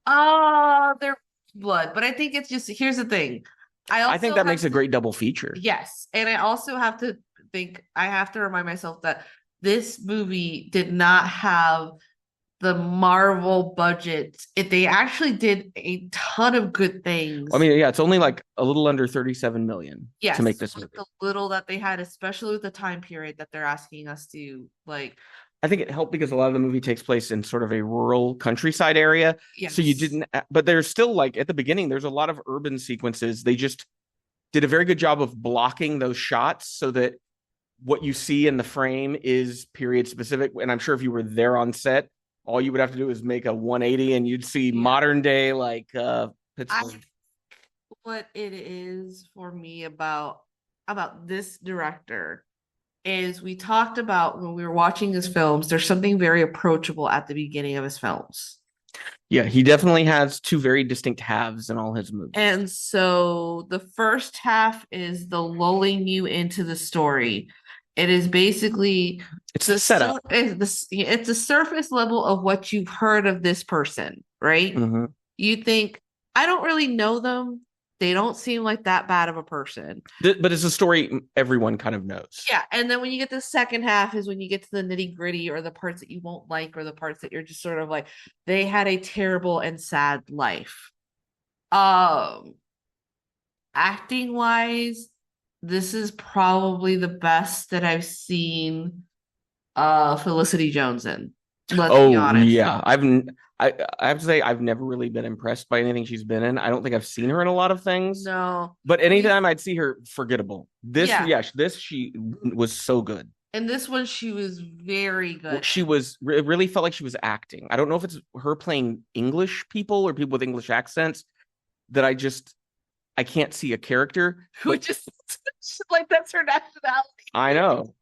There's blood, but I think it's just, here's the thing. I think that makes a great double feature. Yes, and I also have to remind myself that this movie did not have the Marvel budget. They actually did a ton of good things. I mean, yeah, it's only like a little under 37 million to make this movie. The little that they had, especially with the time period that they're asking us to like. I think it helped because a lot of the movie takes place in sort of a rural countryside area. Yes. So you didn't, but there's still like at the beginning, there's a lot of urban sequences. They just did a very good job of blocking those shots so that what you see in the frame is period specific. And I'm sure if you were there on set, all you would have to do is make a 180 and you'd see modern day like Pittsburgh. What it is for me about this director is we talked about when we were watching his films, there's something very approachable at the beginning of his films. Yeah, he definitely has two very distinct halves in all his movies. And so the first half is the lulling you into the story. It is basically it's the setup. It's a surface level of what you've heard of this person, right? Mm-hmm. You think, I don't really know them. They don't seem like that bad of a person. But it's a story everyone kind of knows. Yeah. And then when you get the second half is when you get to the nitty gritty or the parts that you won't like or the parts that you're just sort of like, they had a terrible and sad life. Acting wise, this is probably the best that I've seen Felicity Jones in. Let's be honest. Yeah. I have to say I've never really been impressed by anything she's been in. I don't think I've seen her in a lot of things. No. But anytime I'd see her, forgettable. This she was so good. And this one, she was very good. She was, it really felt like she was acting. I don't know if it's her playing English people or people with English accents that I can't see a character. Which is like, that's her nationality. I know.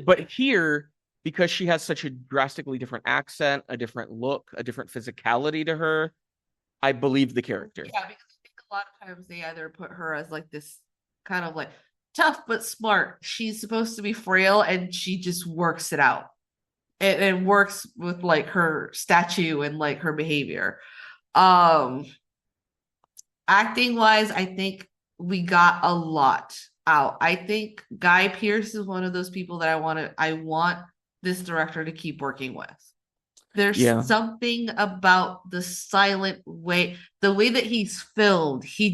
But here, because she has such a drastically different accent, a different look, a different physicality to her, I believe the character. Yeah, because I think a lot of times they either put her as like this kind of like tough but smart. She's supposed to be frail and she just works it out. It works with like her statue and like her behavior. Acting wise, I think we got a lot out. I think Guy Pearce is one of those people that I want this director to keep working with. There's something about the silent way, the way that he's filmed. He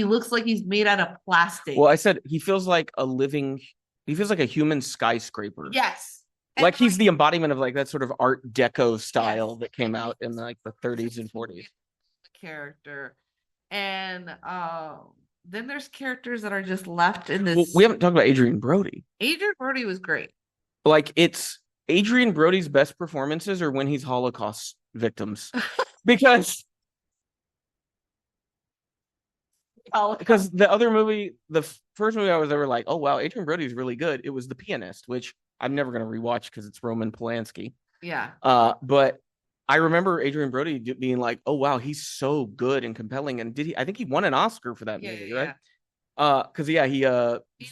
looks like he's made out of plastic. Well, I said he feels like a human skyscraper. Yes. Like he's the embodiment of like that sort of Art Deco style that came out in like the 30s and 40s. The character. And then there's characters that are just left in this. Well, we haven't talked about Adrian Brody. Adrian Brody was great. Like it's Adrian Brody's best performances are when he's Holocaust victims. Because the other movie, the first movie I was ever like, oh wow, Adrian Brody's really good. It was The Pianist, which I'm never going to rewatch because it's Roman Polanski. Yeah. But I remember Adrian Brody being like, oh wow, he's so good and compelling. And I think he won an Oscar for that movie, right? Because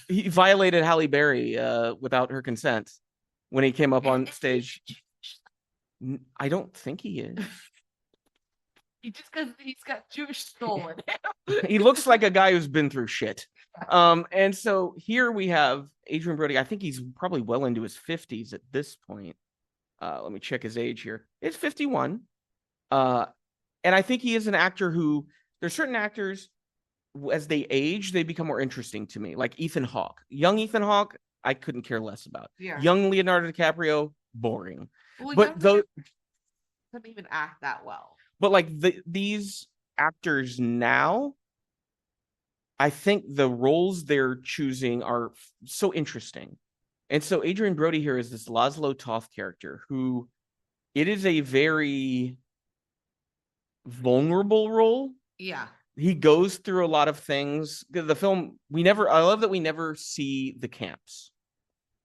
he violated Halle Berry without her consent when he came up on stage. I don't think he is. Just because he's got Jewish soul in him. He looks like a guy who's been through shit. And so here we have Adrian Brody. I think he's probably well into his 50s at this point. Let me check his age here. It's 51. And I think he is an actor who, there's certain actors, as they age, they become more interesting to me. Like Ethan Hawke. Young Ethan Hawke, I couldn't care less about. Yeah. Young Leonardo DiCaprio, boring. Well, but though couldn't even act that well. But like these actors now, I think the roles they're choosing are so interesting. And so Adrian Brody here is this Laszlo Toth character who, it is a very vulnerable role. Yeah. He goes through a lot of things. The film, I love that we never see the camps.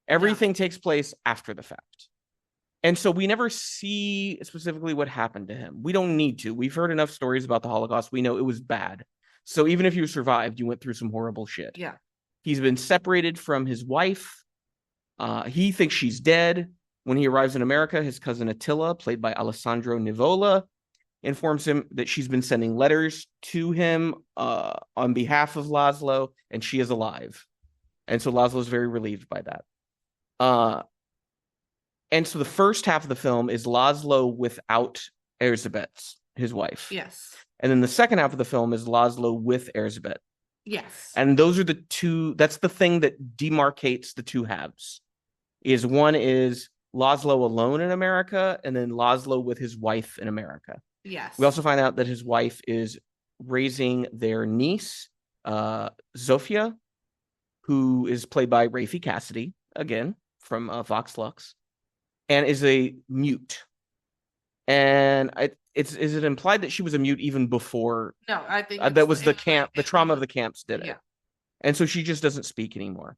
Everything takes place after the fact. And so we never see specifically what happened to him. We don't need to. We've heard enough stories about the Holocaust. We know it was bad. So even if you survived, you went through some horrible shit. Yeah. He's been separated from his wife. He thinks she's dead. When he arrives in America, his cousin Attila, played by Alessandro Nivola, informs him that she's been sending letters to him on behalf of Laszlo, and she is alive. And so Laszlo's very relieved by that. And so the first half of the film is Laszlo without Erzsébet, his wife. Yes. And then the second half of the film is Laszlo with Erzsébet. Yes. And those are the two, that's the thing that demarcates the two halves. Is one is Laszlo alone in America, and then Laszlo with his wife in America. Yes. We also find out that his wife is raising their niece, Zofia, who is played by Rafie Cassidy, again, from Vox Lux, and is a mute. And is it implied that she was a mute even before? No, I think that was the camp. The trauma of the camps did it. Yeah. And so she just doesn't speak anymore.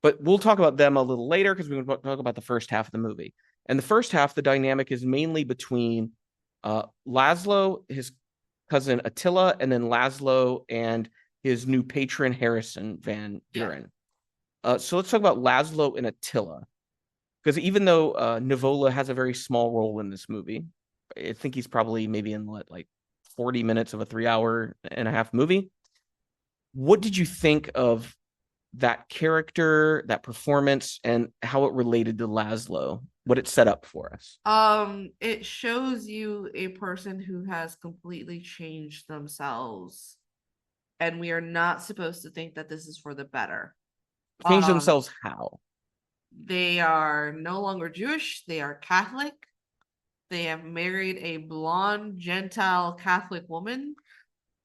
But we'll talk about them a little later because we're going to talk about the first half of the movie. And the first half, the dynamic is mainly between Laszlo, his cousin Attila, and then Laszlo and his new patron, Harrison Van Buren. Yeah. So let's talk about Laszlo and Attila. Because even though Nivola has a very small role in this movie, I think he's probably maybe in like 40 minutes of a 3.5-hour movie. What did you think of that character, that performance, and how it related to Laszlo, what it set up for us? It shows you a person who has completely changed themselves, and we are not supposed to think that this is for the better. Change themselves how? They are no longer Jewish. They are Catholic. They have married a blonde Gentile Catholic woman.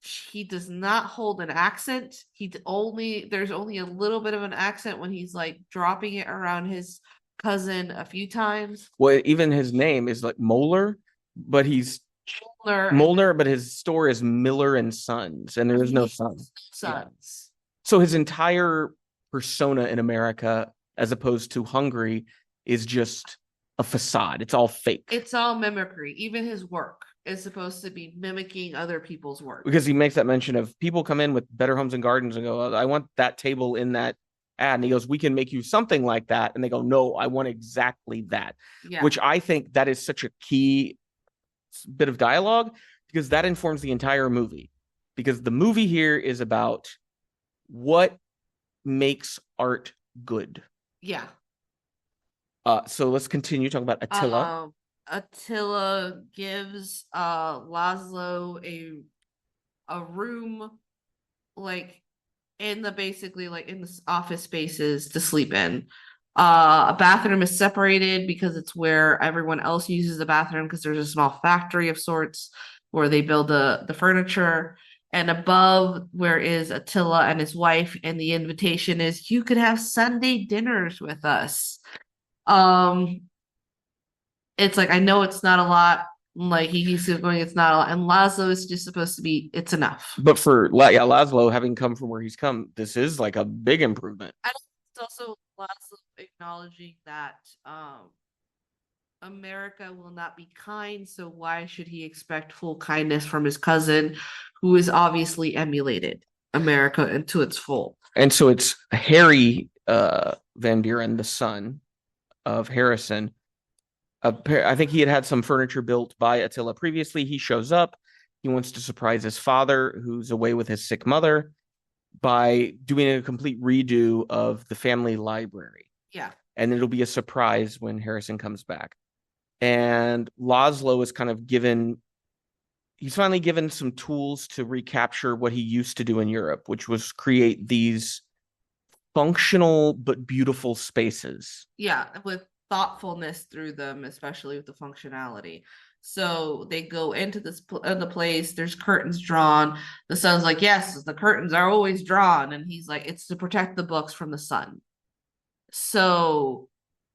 He does not hold an accent. There's only a little bit of an accent when he's like dropping it around his cousin a few times. Well, even his name is like Moeller, but he's Molnar, Molnar, but his store is Miller and Sons, and there is no son. Yeah. sons. So his entire persona in America, as opposed to Hungary, is just a facade. It's all fake. It's all mimicry. Even his work is supposed to be mimicking other people's work. Because he makes that mention of people come in with Better Homes and Gardens and go, I want that table in that ad. And he goes, we can make you something like that. And they go, no, I want exactly that. Yeah. Which I think that is such a key bit of dialogue because that informs the entire movie. Because the movie here is about what makes art good. Yeah. So let's continue talking about Attila. Attila gives Laszlo a room like in the basically like in the office spaces to sleep in. A bathroom is separated because it's where everyone else uses the bathroom because there's a small factory of sorts where they build the furniture. And above where is Attila and his wife, and the invitation is you could have Sunday dinners with us. Um, it's like I know it's not a lot. Like he's going, it's not a lot, and Laszlo is just supposed to be. It's enough. But for Laszlo having come from where he's come, this is like a big improvement. And it's also Laszlo acknowledging that America will not be kind, so why should he expect full kindness from his cousin, who is obviously emulated America into its full? And so it's Harry Van Buren, the son of Harrison. I think he had some furniture built by Attila previously. He shows up. He wants to surprise his father, who's away with his sick mother, by doing a complete redo of the family library. Yeah. And it'll be a surprise when Harrison comes back. And Laszlo is kind of he's finally given some tools to recapture what he used to do in Europe, which was create these functional but beautiful spaces. Yeah, with thoughtfulness through them, especially with the functionality. So they go into the place. There's curtains drawn. The son's like, "Yes, the curtains are always drawn," and he's like, "It's to protect the books from the sun." So,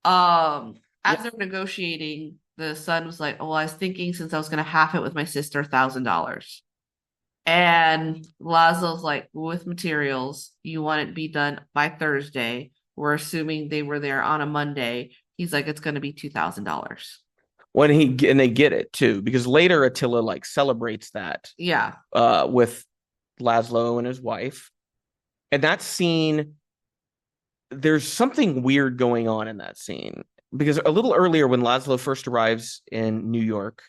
as they're negotiating, the son was like, "Oh, I was thinking since I was gonna half it with my sister, $1,000." And Laszlo's like, with materials, you want it to be done by Thursday. We're assuming they were there on a Monday. He's like, it's going to be $2,000. And they get it too, because later Attila like celebrates that. Yeah. With Laszlo and his wife. And that scene, there's something weird going on in that scene. Because a little earlier when Laszlo first arrives in New York,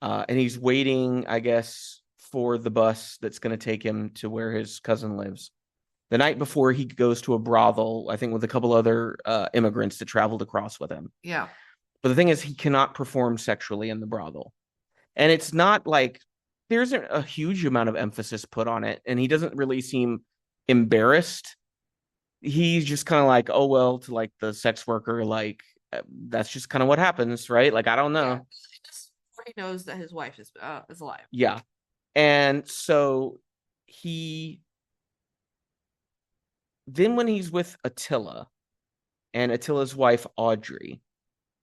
and he's waiting, I guess, for the bus that's going to take him to where his cousin lives. The night before, he goes to a brothel, I think with a couple other immigrants that traveled across with him. Yeah. But the thing is, he cannot perform sexually in the brothel. And it's not like there isn't a huge amount of emphasis put on it. And he doesn't really seem embarrassed. He's just kind of like, oh, well, to like the sex worker, like, that's just kind of what happens, right? Like, I don't know. Yeah. He knows that his wife is alive. Yeah. And so then when he's with Attila and Attila's wife, Audrey,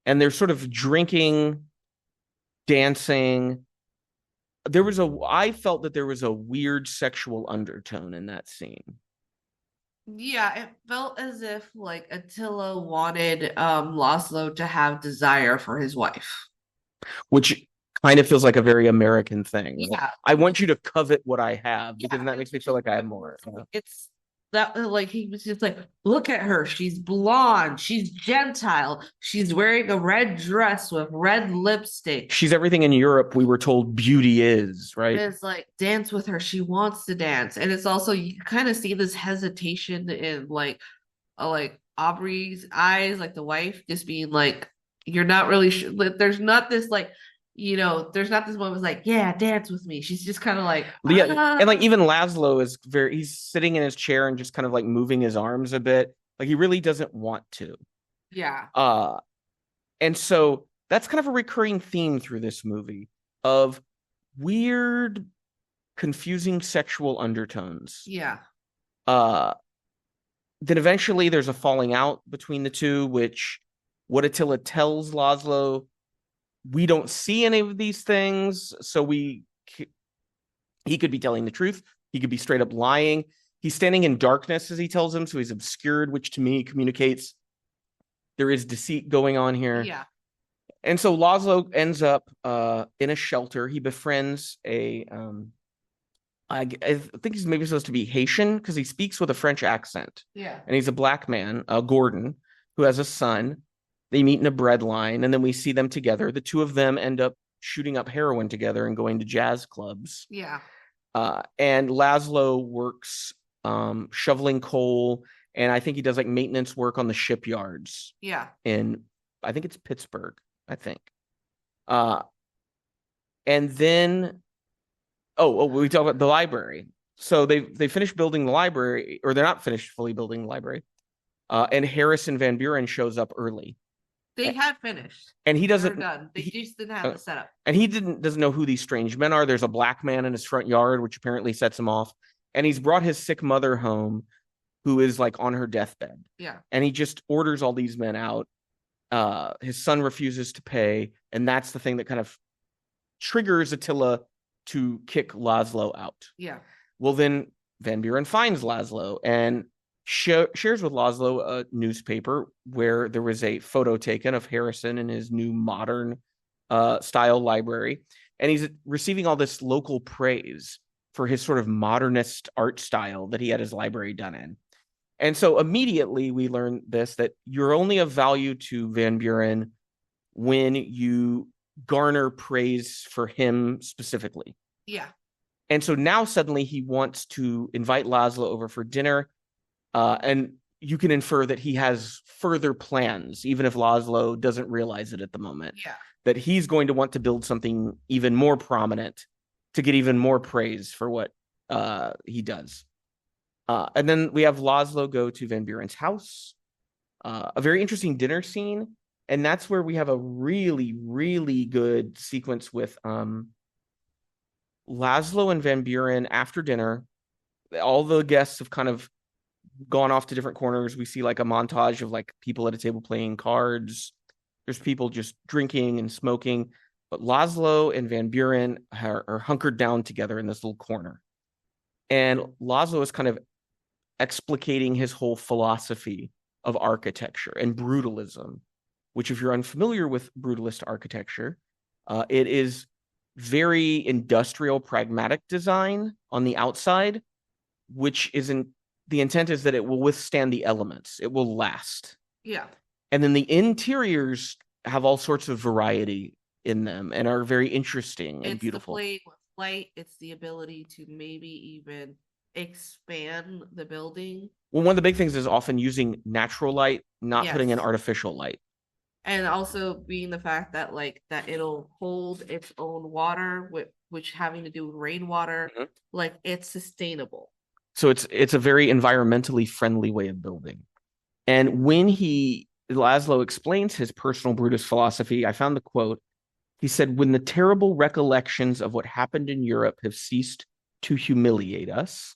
and they're sort of drinking, dancing, I felt that there was a weird sexual undertone in that scene. Yeah, it felt as if like Attila wanted Laszlo to have desire for his wife. Which kind of feels like a very American thing. Yeah. I want you to covet what I have because that makes me feel like I have more. It's that like he was just like, look at her. She's blonde. She's Gentile. She's wearing a red dress with red lipstick. She's everything in Europe we were told beauty is, right? It's like dance with her. She wants to dance. And it's also you kind of see this hesitation in like Aubrey's eyes, like the wife just being like, you're not really sure. There's not this like there's not this one was like, yeah, dance with me. She's just kind of like, yeah. And like even Laszlo is he's sitting in his chair and just kind of like moving his arms a bit. Like he really doesn't want to. Yeah. And so that's kind of a recurring theme through this movie of weird confusing sexual undertones. Yeah. Then eventually there's a falling out between the two, which what Attila tells Laszlo, we don't see any of these things, so he could be telling the truth. He could be straight up lying. He's standing in darkness, as he tells him, so he's obscured, which to me communicates there is deceit going on here. Yeah. And so Laszlo ends up in a shelter. He befriends I think he's maybe supposed to be Haitian because he speaks with a French accent. Yeah. And he's a black man, Gordon, who has a son. They meet in a bread line, and then we see them together. The two of them end up shooting up heroin together and going to jazz clubs. Yeah. And Laszlo works shoveling coal, and I think he does like maintenance work on the shipyards. Yeah. I think it's Pittsburgh, I think. And then we talk about the library. So they finished building the library, or they're not finished fully building the library. And Harrison Van Buren shows up early. They had finished. And he doesn't. Done. They just didn't have the setup. And he doesn't know who these strange men are. There's a black man in his front yard, which apparently sets him off. And he's brought his sick mother home, who is like on her deathbed. Yeah. And he just orders all these men out. His son refuses to pay, and that's the thing that kind of triggers Attila to kick Laszlo out. Yeah. Well, then Van Buren finds Laszlo and shares with Laszlo a newspaper where there was a photo taken of Harrison in his new modern style library. And he's receiving all this local praise for his sort of modernist art style that he had his library done in. And so immediately we learn that you're only of value to Van Buren when you garner praise for him specifically. Yeah. And so now suddenly he wants to invite Laszlo over for dinner. And you can infer that he has further plans, even if Laszlo doesn't realize it at the moment. Yeah. That he's going to want to build something even more prominent to get even more praise for what he does. And then we have Laszlo go to Van Buren's house. A very interesting dinner scene. And that's where we have a really, really good sequence with Laszlo and Van Buren after dinner. All the guests have kind of gone off to different corners. We see like a montage of like people at a table playing cards. There's people just drinking and smoking. But Laszlo and Van Buren are hunkered down together in this little corner. And Laszlo is kind of explicating his whole philosophy of architecture and brutalism, which if you're unfamiliar with brutalist architecture, it is very industrial pragmatic design on the outside, which isn't, the intent is that it will withstand the elements. It will last. Yeah. And then the interiors have all sorts of variety in them and are very interesting and beautiful. It's the play with light. It's the ability to maybe even expand the building. Well, one of the big things is often using natural light, not Yes. putting in artificial light. And also being the fact that like that it'll hold its own water, which having to do with rainwater, like it's sustainable. So it's a very environmentally friendly way of building. And when Laszlo explains his personal Brutus philosophy, I found the quote. He said, "When the terrible recollections of what happened in Europe have ceased to humiliate us,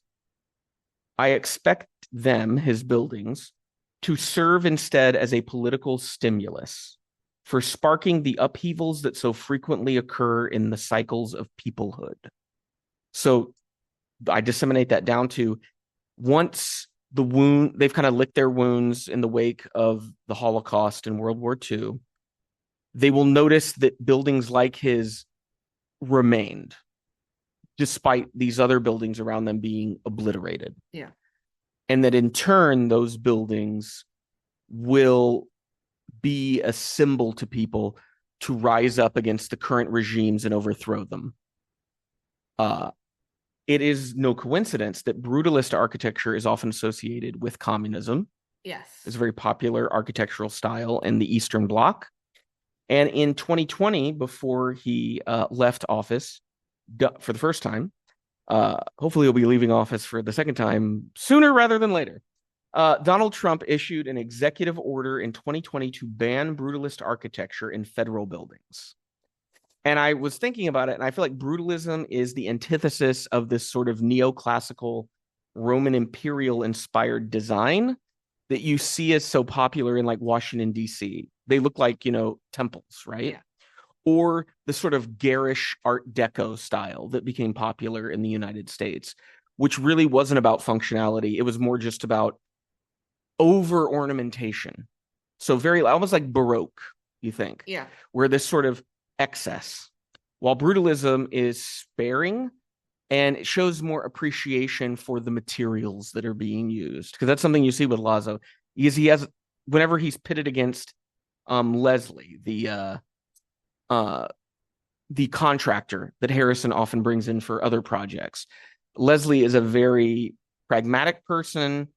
I expect them, his buildings, to serve instead as a political stimulus for sparking the upheavals that so frequently occur in the cycles of peoplehood." So I disseminate that down to once they've kind of licked their wounds in the wake of the Holocaust and World War II, they will notice that buildings like his remained, despite these other buildings around them being obliterated. Yeah. And that in turn, those buildings will be a symbol to people to rise up against the current regimes and overthrow them. It is no coincidence that brutalist architecture is often associated with communism. Yes. It's a very popular architectural style in the Eastern Bloc. And in 2020, before he left office for the first time, hopefully he'll be leaving office for the second time sooner rather than later, Donald Trump issued an executive order in 2020 to ban brutalist architecture in federal buildings. And I was thinking about it, and I feel like brutalism is the antithesis of this sort of neoclassical Roman imperial inspired design that you see as so popular in like Washington, D.C. They look like, temples, right? Yeah. Or the sort of garish Art Deco style that became popular in the United States, which really wasn't about functionality. It was more just about over ornamentation. So very almost like Baroque, you think? Yeah. Where this sort of excess, while brutalism is sparing and it shows more appreciation for the materials that are being used. Because that's something you see with Lazo. Is he has whenever he's pitted against Leslie, the contractor that Harrison often brings in for other projects. Leslie is a very pragmatic person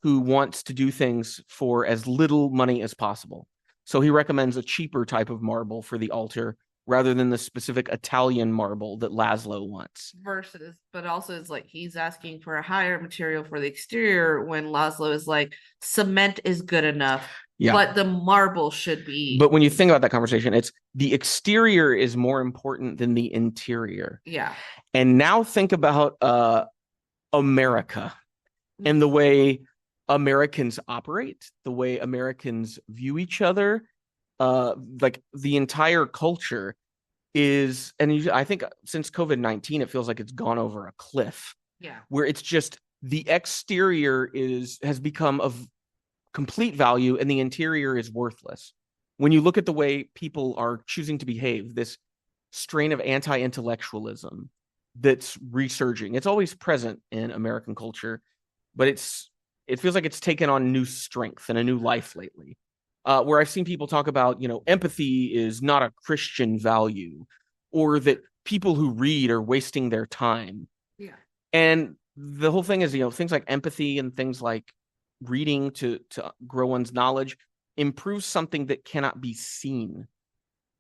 who wants to do things for as little money as possible. So he recommends a cheaper type of marble for the altar rather than the specific Italian marble that Laszlo wants. Versus, but also it's like he's asking for a higher material for the exterior when Laszlo is like, cement is good enough, but the marble should be. But when you think about that conversation, it's the exterior is more important than the interior. Yeah. And now think about America and the way Americans operate, the way Americans view each other. Like the entire culture is, and I think since COVID-19, it feels like it's gone over a cliff. Yeah. Where it's just the exterior has become of complete value and the interior is worthless. When you look at the way people are choosing to behave, this strain of anti-intellectualism that's resurging, it's always present in American culture, but it feels like it's taken on new strength and a new life lately. Where I've seen people talk about, empathy is not a Christian value, or that people who read are wasting their time. Yeah. And the whole thing is, things like empathy and things like reading to grow one's knowledge improves something that cannot be seen.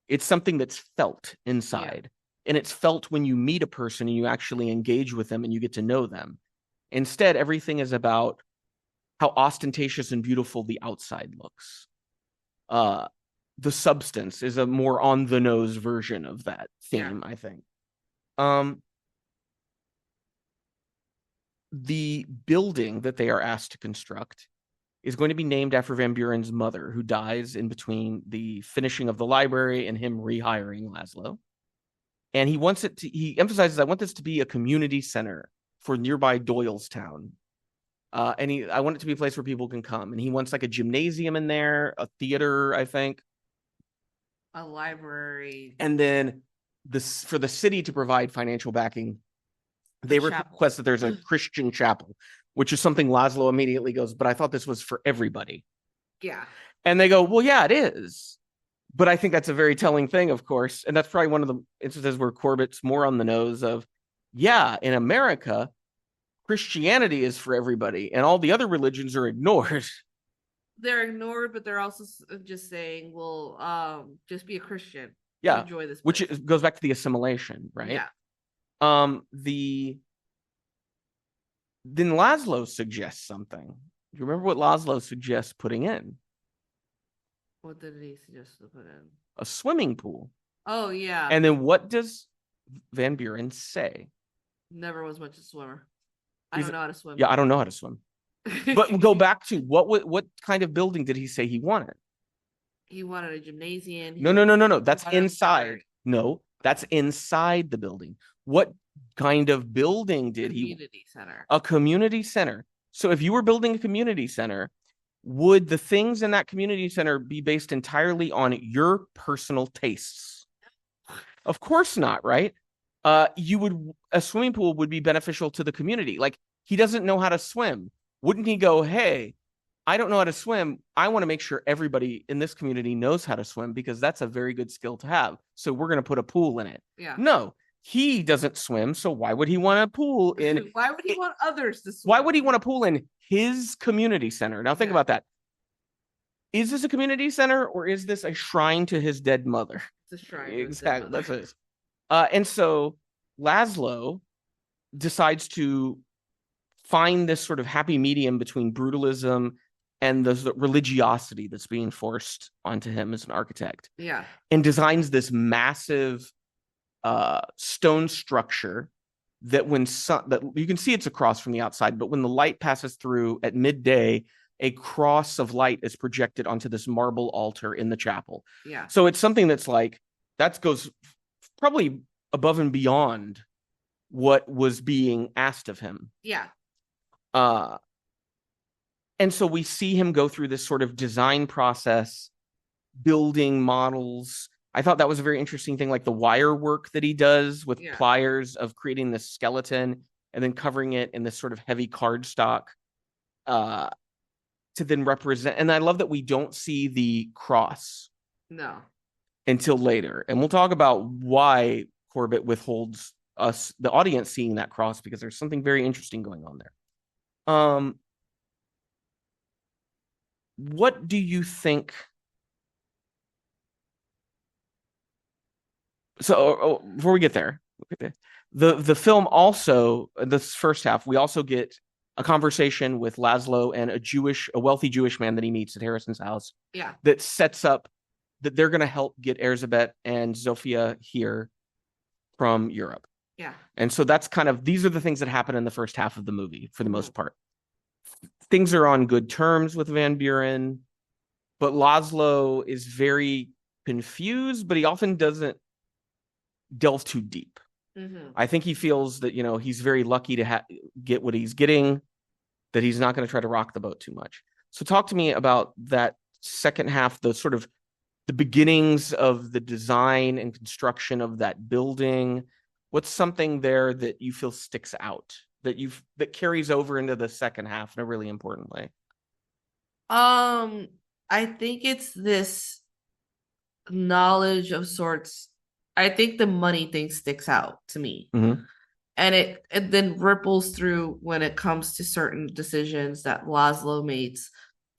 It's something that's felt inside. Yeah. And it's felt when you meet a person and you actually engage with them and you get to know them. Instead, everything is about how ostentatious and beautiful the outside looks. The substance is a more on the nose version of that theme, I think. The building that they are asked to construct is going to be named after Van Buren's mother, who dies in between the finishing of the library and him rehiring Laszlo. And he emphasizes, I want this to be a community center for nearby Doylestown. I want it to be a place where people can come. And he wants like a gymnasium in there, a theater, I think. A library. And then for the city to provide financial backing, they request that there's a Christian chapel, which is something Laszlo immediately goes, but I thought this was for everybody. Yeah. And they go, well, yeah, it is. But I think that's a very telling thing, of course. And that's probably one of the instances where Corbet's more on the nose of, yeah, in America, Christianity is for everybody and all the other religions are ignored. They're ignored, but they're also just saying, well, just be a Christian. Yeah. Enjoy this Which place. goes back to the assimilation, right? Yeah. Then Laszlo suggests something. Do you remember what Laszlo suggests putting in? What did he suggest to put in? A swimming pool. Oh, yeah. And then what does Van Buren say? Never was much a swimmer. I don't know how to swim. Yeah, I don't know how to swim. But go back to what kind of building did he say he wanted? He wanted a gymnasium. No. That's inside. No, that's inside the building. What kind of building did he? Community center. A community center. So if you were building a community center, would the things in that community center be based entirely on your personal tastes? Of course not, right? A swimming pool would be beneficial to the community. Like, he doesn't know how to swim. Wouldn't he go, hey, I don't know how to swim. I want to make sure everybody in this community knows how to swim because that's a very good skill to have. So we're going to put a pool in it. Yeah. No, he doesn't swim. So why would he want a pool in? Why would he want others to swim? Why would he want a pool in his community center? Now think about that. Is this a community center or is this a shrine to his dead mother? It's a shrine. Exactly. That's it. And so Laszlo decides to find this sort of happy medium between brutalism and the religiosity that's being forced onto him as an architect. Yeah. And designs this massive stone structure that that you can see it's a cross from the outside, but when the light passes through at midday, a cross of light is projected onto this marble altar in the chapel. Yeah. So it's something that's like that goes probably above and beyond what was being asked of him. Yeah. And so we see him go through this sort of design process, building models. I thought that was a very interesting thing, like the wire work that he does with pliers of creating this skeleton and then covering it in this sort of heavy cardstock to then represent. And I love that we don't see the cross until later. And we'll talk about why Corbett withholds us, the audience, seeing that cross, because there's something very interesting going on there. What do you think? So before we get there, the film also, this first half, we also get a conversation with Laszlo and a wealthy Jewish man that he meets at Harrison's house. Yeah. That sets up that they're going to help get Erzsébet and Zofia here from Europe. Yeah. And so that's these are the things that happen in the first half of the movie for the most part. Things are on good terms with Van Buren, but Laszlo is very confused, but he often doesn't delve too deep. I think he feels that, he's very lucky to get what he's getting, that he's not going to try to rock the boat too much. So talk to me about that second half, the sort of the beginnings of the design and construction of that building. What's something there that you feel sticks out, that carries over into the second half in a really important way? I think it's this knowledge of sorts. I think the money thing sticks out to me. Mm-hmm. And it then ripples through when it comes to certain decisions that Laszlo makes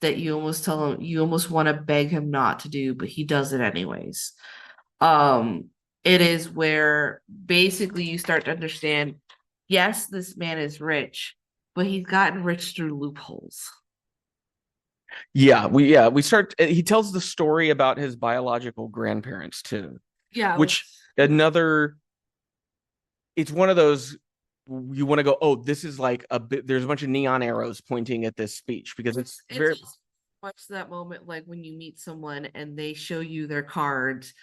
that you almost tell him, you almost want to beg him not to do, but he does it anyways. It is where basically you start to understand, yes, this man is rich, but he's gotten rich through loopholes. We start. He tells the story about his biological grandparents too. Yeah, which it's one of those you want to go, oh, this is like there's a bunch of neon arrows pointing at this speech, because it's very much that moment, like when you meet someone and they show you their cards,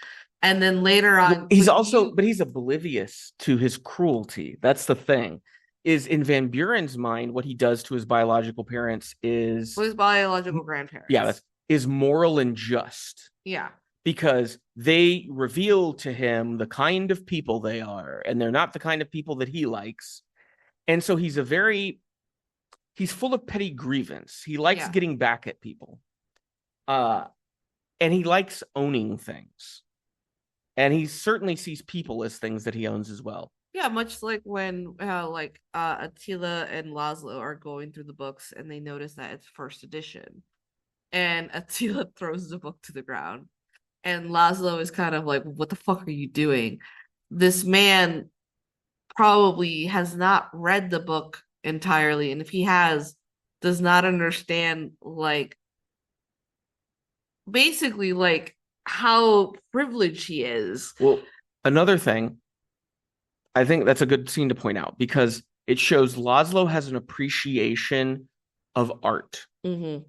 and then later on but he's oblivious to his cruelty. That's the thing. Is in Van Buren's mind, what he does to his biological parents is his biological grandparents. Yeah, is moral and just. Yeah. Because they reveal to him the kind of people they are, and they're not the kind of people that he likes. And so he's full of petty grievance. He likes getting back at people. And he likes owning things. And he certainly sees people as things that he owns as well. Yeah, much like when Attila and Laszlo are going through the books and they notice that it's first edition. And Attila throws the book to the ground. And Laszlo is kind of like, what the fuck are you doing? This man probably has not read the book entirely. And if he has, does not understand, basically, how privileged he is. Well, another thing, I think that's a good scene to point out, because it shows Laszlo has an appreciation of art. Mm-hmm.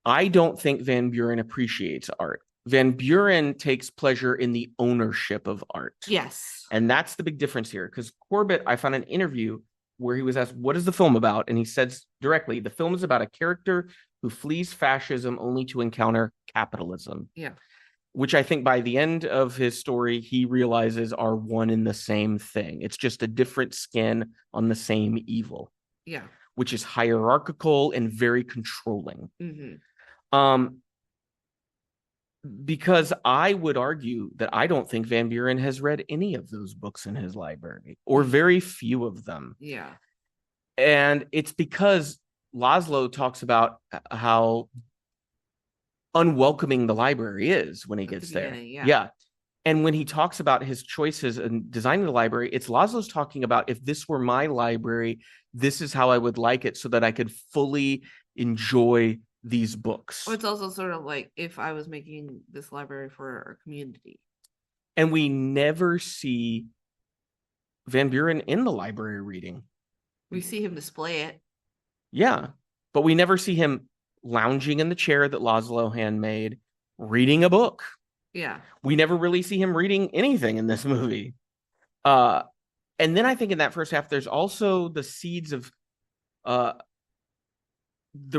I don't think Van Buren appreciates art. Van Buren takes pleasure in the ownership of art. Yes. And that's the big difference here. Because Corbett, I found an interview where he was asked, what is the film about? And he says directly, the film is about a character who flees fascism only to encounter capitalism. Yeah. Which I think by the end of his story, he realizes are one and the same thing. It's just a different skin on the same evil. Yeah. Which is hierarchical and very controlling. Mm-hmm. Because I would argue that I don't think Van Buren has read any of those books in his library, or very few of them. Yeah. And it's because Laszlo talks about how unwelcoming the library is when he gets there. Yeah. And when he talks about his choices in designing the library, it's Laszlo's talking about, if this were my library, this is how I would like it so that I could fully enjoy these books. Well, it's also sort of like if I was making this library for our community. And we never see Van Buren in the library reading. We see him display it. Yeah. But we never see him lounging in the chair that Laszlo handmade, reading a book. Yeah. We never really see him reading anything in this movie. And then I think in that first half, there's also the seeds of the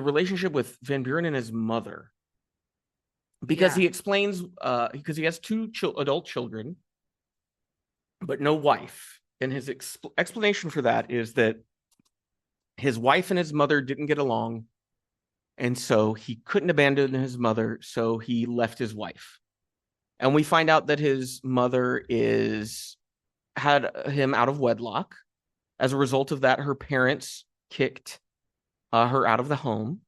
relationship with Van Buren and his mother. Because he explains, because he has two adult children, but no wife. And his explanation for that is that his wife and his mother didn't get along. And so he couldn't abandon his mother. So he left his wife. And we find out that his mother had him out of wedlock. As a result of that, her parents kicked her out of the home.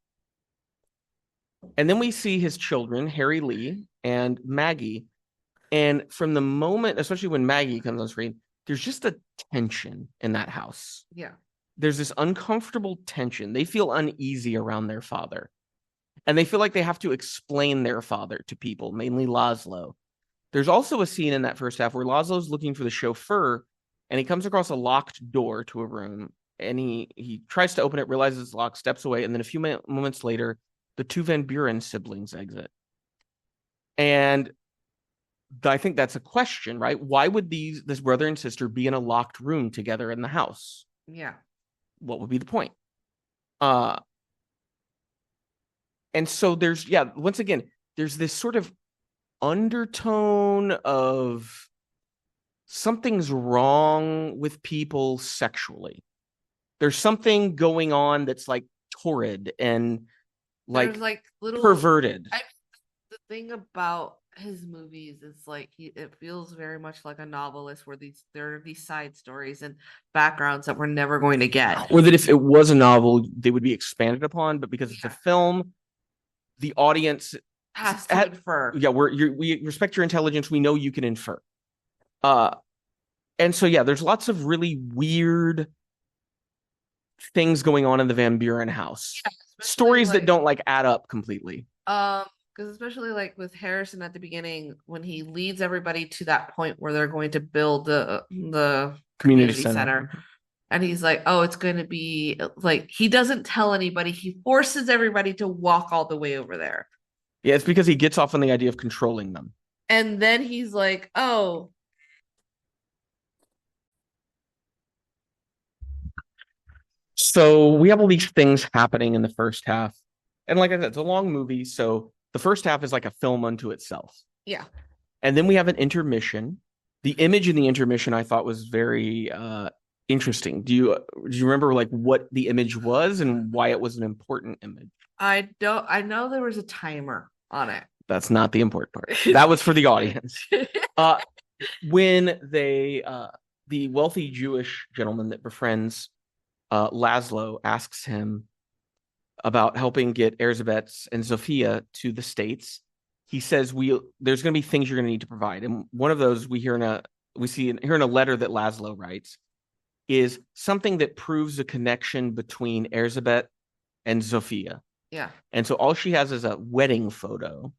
And then we see his children, Harry Lee and Maggie. And from the moment, especially when Maggie comes on screen, there's just a tension in that house. Yeah. There's this uncomfortable tension. They feel uneasy around their father. And they feel like they have to explain their father to people, mainly Laszlo. There's also a scene in that first half where Laszlo's looking for the chauffeur and he comes across a locked door to a room and he tries to open it, realizes it's locked, steps away, and then a few moments later, the two Van Buren siblings exit. And I think that's a question, right? Why would this brother and sister be in a locked room together in the house? Yeah. What would be the point? And so once again, there's this sort of undertone of something's wrong with people sexually. There's something going on that's like torrid and like little perverted. The thing about his movies is like it feels very much like a novelist where there are these side stories and backgrounds that we're never going to get. Or that if it was a novel, they would be expanded upon, but because it's a film, the audience has to infer. Yeah, we respect your intelligence. We know you can infer. And so there's lots of really weird things going on in the Van Buren house. Stories that don't like add up completely. Because especially like with Harrison at the beginning, when he leads everybody to that point where they're going to build the community center. And he's like, oh, it's going to be like, he doesn't tell anybody. He forces everybody to walk all the way over there. Yeah, it's because he gets off on the idea of controlling them. And then he's like, oh. So we have all these things happening in the first half. And like I said, it's a long movie. So the first half is like a film unto itself. Yeah. And then we have an intermission. The image in the intermission I thought was very interesting. Do you remember like what the image was and why it was an important image? I don't. I know there was a timer on it. That's not the important part. That was for the audience. When the wealthy Jewish gentleman that befriends Laszlo asks him about helping get Erzsébet and Zofia to the States, he says there's going to be things you're going to need to provide, and one of those we hear in a letter that Laszlo writes is something that proves a connection between Erzsébet and Zofia. Yeah. And so all she has is a wedding photo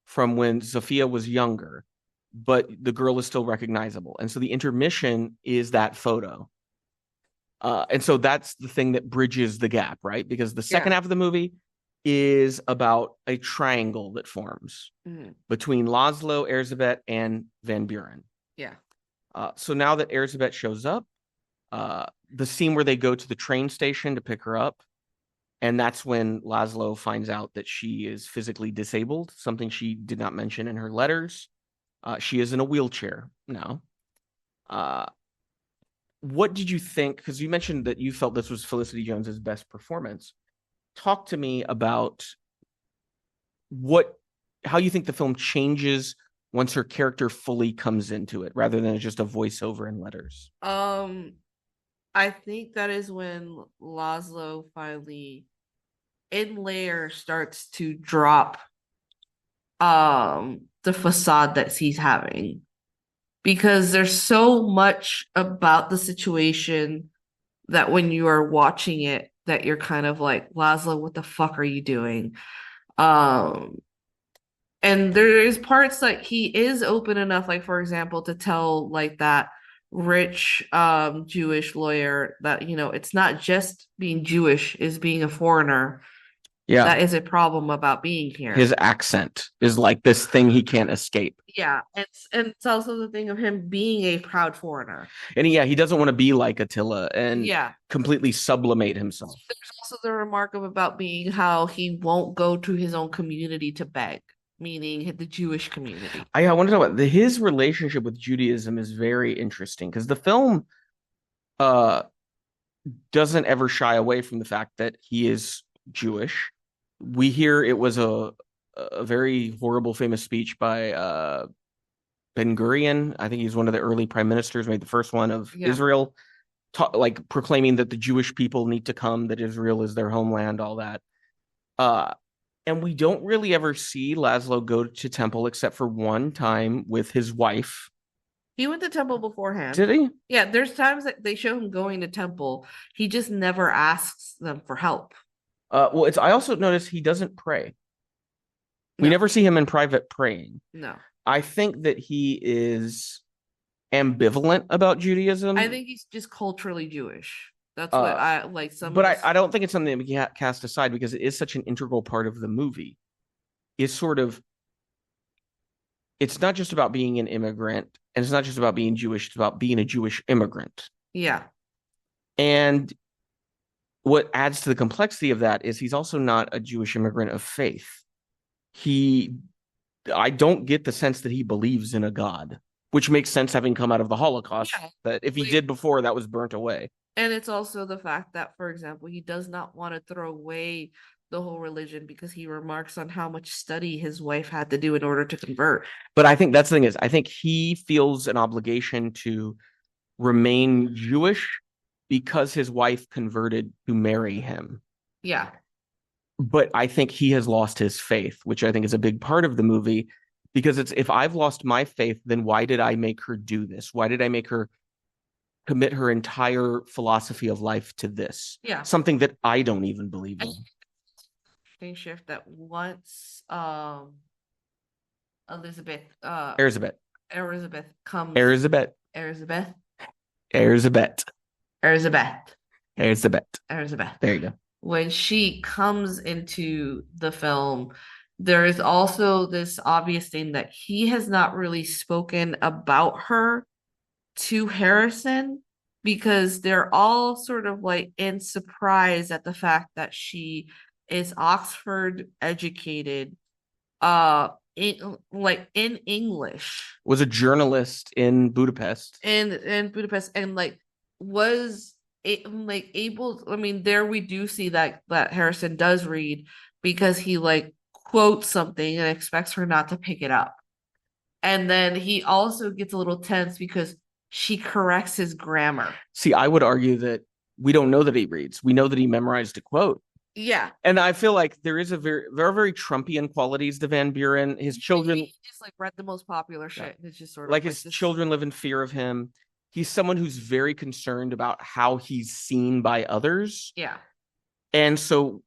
from when Zofia was younger, but the girl is still recognizable. And so the intermission is that photo. And so that's the thing that bridges the gap, right? Because the second half of the movie is about a triangle that forms between Laszlo, Erzsébet, and Van Buren. Yeah. So now that Erzsébet shows up, the scene where they go to the train station to pick her up, and that's when Laszlo finds out that she is physically disabled, something she did not mention in her letters. She is in a wheelchair now. What did you think? Because you mentioned that you felt this was Felicity Jones's best performance. Talk to me about how you think the film changes once her character fully comes into it, rather than just a voiceover in letters. I think that is when Laszlo finally, in layer, starts to drop the facade that he's having. Because there's so much about the situation that when you are watching it, that you're kind of like, Laszlo, what the fuck are you doing? And And there is parts like he is open enough, like for example, to tell like that rich Jewish lawyer that, it's not just being Jewish, is being a foreigner. Yeah. That is a problem about being here. His accent is like this thing he can't escape. Yeah. It's also the thing of him being a proud foreigner. And he doesn't want to be like Attila and completely sublimate himself. There's also the remark about being how he won't go to his own community to beg, meaning the Jewish community. I want to talk about his relationship with Judaism is very interesting because the film doesn't ever shy away from the fact that he is Jewish. We hear it was a very horrible, famous speech by Ben Gurion. I think he's one of the early prime ministers, made the first one of Israel, like proclaiming that the Jewish people need to come, that Israel is their homeland, all that. And we don't really ever see Laszlo go to temple except for one time with his wife. He went to temple beforehand. Did he? Yeah, there's times that they show him going to temple. He just never asks them for help. Well, I also noticed he doesn't pray. We never see him in private praying. No. I think that he is ambivalent about Judaism. I think he's just culturally Jewish. That's what I like. I don't think it's something that we can cast aside because it is such an integral part of the movie. It's not just about being an immigrant, and it's not just about being Jewish. It's about being a Jewish immigrant. Yeah. And what adds to the complexity of that is he's also not a Jewish immigrant of faith. I don't get the sense that he believes in a God, which makes sense having come out of the Holocaust, that if he did before, that was burnt away. And it's also the fact that, for example, he does not want to throw away the whole religion because he remarks on how much study his wife had to do in order to convert. But I think that's the thing is, I think he feels an obligation to remain Jewish because his wife converted to marry him. Yeah. But I think he has lost his faith, which I think is a big part of the movie, because it's, if I've lost my faith, then why did I make her do this? Why did I make her commit her entire philosophy of life to this? Yeah. Something that I don't even believe in. Shift that once Elizabeth comes Elizabeth there you go. When she comes into the film, there is also this obvious thing that he has not really spoken about her to Harrison, because they're all sort of like in surprise at the fact that she is Oxford educated, in English, was a journalist in Budapest, and like was it like able. I mean, there we do see that Harrison does read, because he like quotes something and expects her not to pick it up, and then he also gets a little tense because she corrects his grammar. See, I would argue that we don't know that he reads. We know that he memorized a quote. Yeah. And I feel like there are very Trumpian qualities to Van Buren. His children he just like read the most popular shit. It's just sort of like his children live in fear of him. He's someone who's very concerned about how he's seen by others. Yeah. And so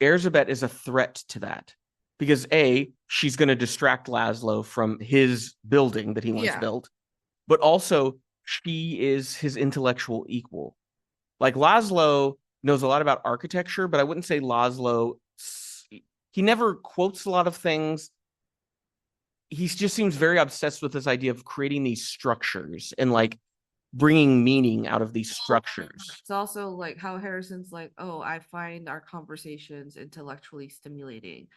Erzsébet is a threat to that, because A, she's going to distract Laszlo from his building that he once built, but also she is his intellectual equal. Like, Laszlo knows a lot about architecture, but I wouldn't say Laszlo, he never quotes a lot of things. He just seems very obsessed with this idea of creating these structures and like bringing meaning out of these structures. It's also like how Harrison's like, oh, I find our conversations intellectually stimulating.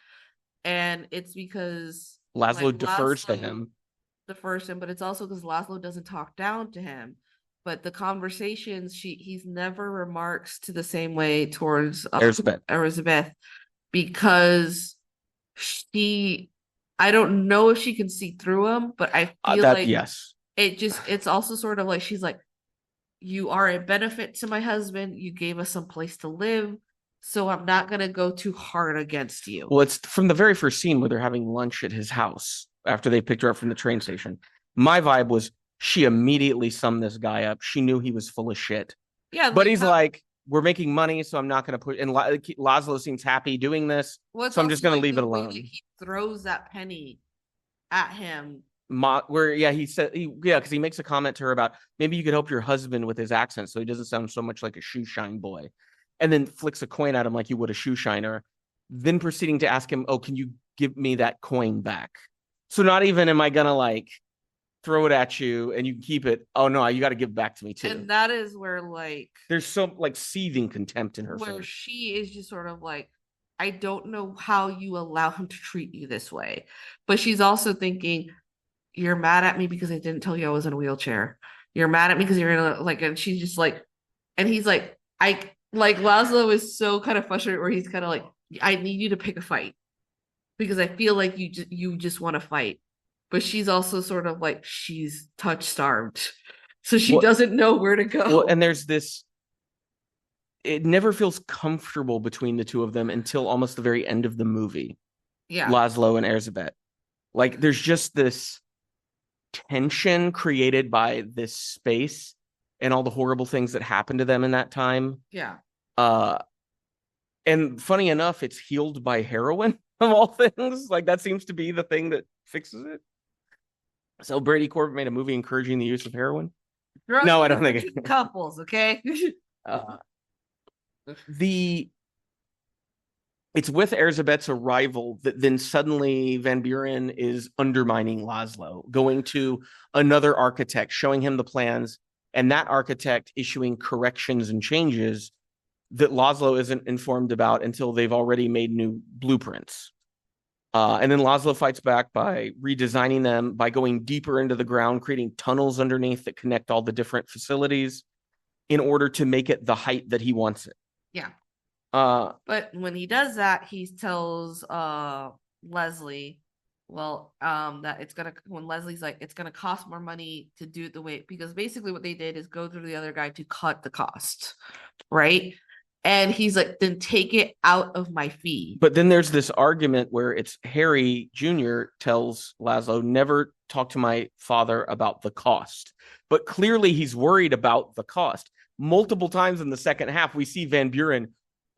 And it's because Laszlo defers to him. But it's also because Laszlo doesn't talk down to him. But the conversations, he's never remarks to the same way towards Erzsébet, because I don't know if she can see through him, but I feel like it's also sort of like she's like, you are a benefit to my husband. You gave us some place to live, so I'm not gonna go too hard against you. Well, it's from the very first scene where they're having lunch at his house after they picked her up from the train station. My vibe was she immediately summed this guy up. She knew he was full of shit. Yeah, but he's like, we're making money, so I'm not going to put. And Laszlo seems happy doing this, so I'm just going to leave it alone. He throws that penny at him. He said, because he makes a comment to her about maybe you could help your husband with his accent so he doesn't sound so much like a shoe shine boy, and then flicks a coin at him like you would a shoe shiner, then proceeding to ask him, oh, can you give me that coin back? So not even am I gonna like throw it at you and you keep it. Oh no, you got to give it back to me too. And that is where like there's some like seething contempt in her where face. She is just sort of like, I don't know how you allow him to treat you this way. But she's also thinking, you're mad at me because I didn't tell you I was in a wheelchair. You're mad at me because you're in a like, and she's just like, and he's like, I like Laszlo is so kind of frustrated where he's kind of like, I need you to pick a fight because I feel like you just want to fight. But she's also sort of like, she's touch starved. So she doesn't know where to go. Well, and there's this, it never feels comfortable between the two of them until almost the very end of the movie. Yeah. Laszlo and Erzsébet. Like there's just this tension created by this space and all the horrible things that happened to them in that time. Yeah. And funny enough, it's healed by heroin of all things. Like that seems to be the thing that fixes it. So Brady Corbet made a movie encouraging the use of heroin. No, I don't think it. Couples, okay. It's with Erzsébet's arrival that then suddenly Van Buren is undermining Laszlo, going to another architect, showing him the plans, and that architect issuing corrections and changes that Laszlo isn't informed about until they've already made new blueprints. And then Laszlo fights back by redesigning them, by going deeper into the ground, creating tunnels underneath that connect all the different facilities in order to make it the height that he wants it. Yeah. But when he does that, he tells Leslie, that it's gonna, when Leslie's like, it's gonna cost more money to do it the way, because basically what they did is go through the other guy to cut the cost, right? And he's like, then take it out of my fee. But then there's this argument where it's Harry Jr. tells Laszlo, never talk to my father about the cost. But clearly he's worried about the cost. Multiple times in the second half, we see Van Buren,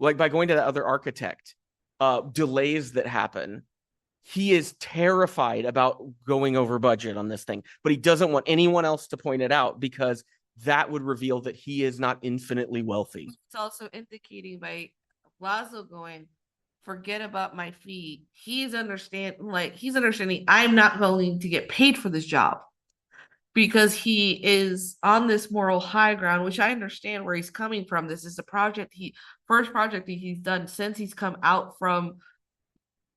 like by going to the other architect, delays that happen. He is terrified about going over budget on this thing, but he doesn't want anyone else to point it out because that would reveal that he is not infinitely wealthy. It's also indicating by Laszlo going, forget about my fee. He's understanding I'm not going to get paid for this job because he is on this moral high ground, which I understand where he's coming from. This is the first project that he's done since he's come out from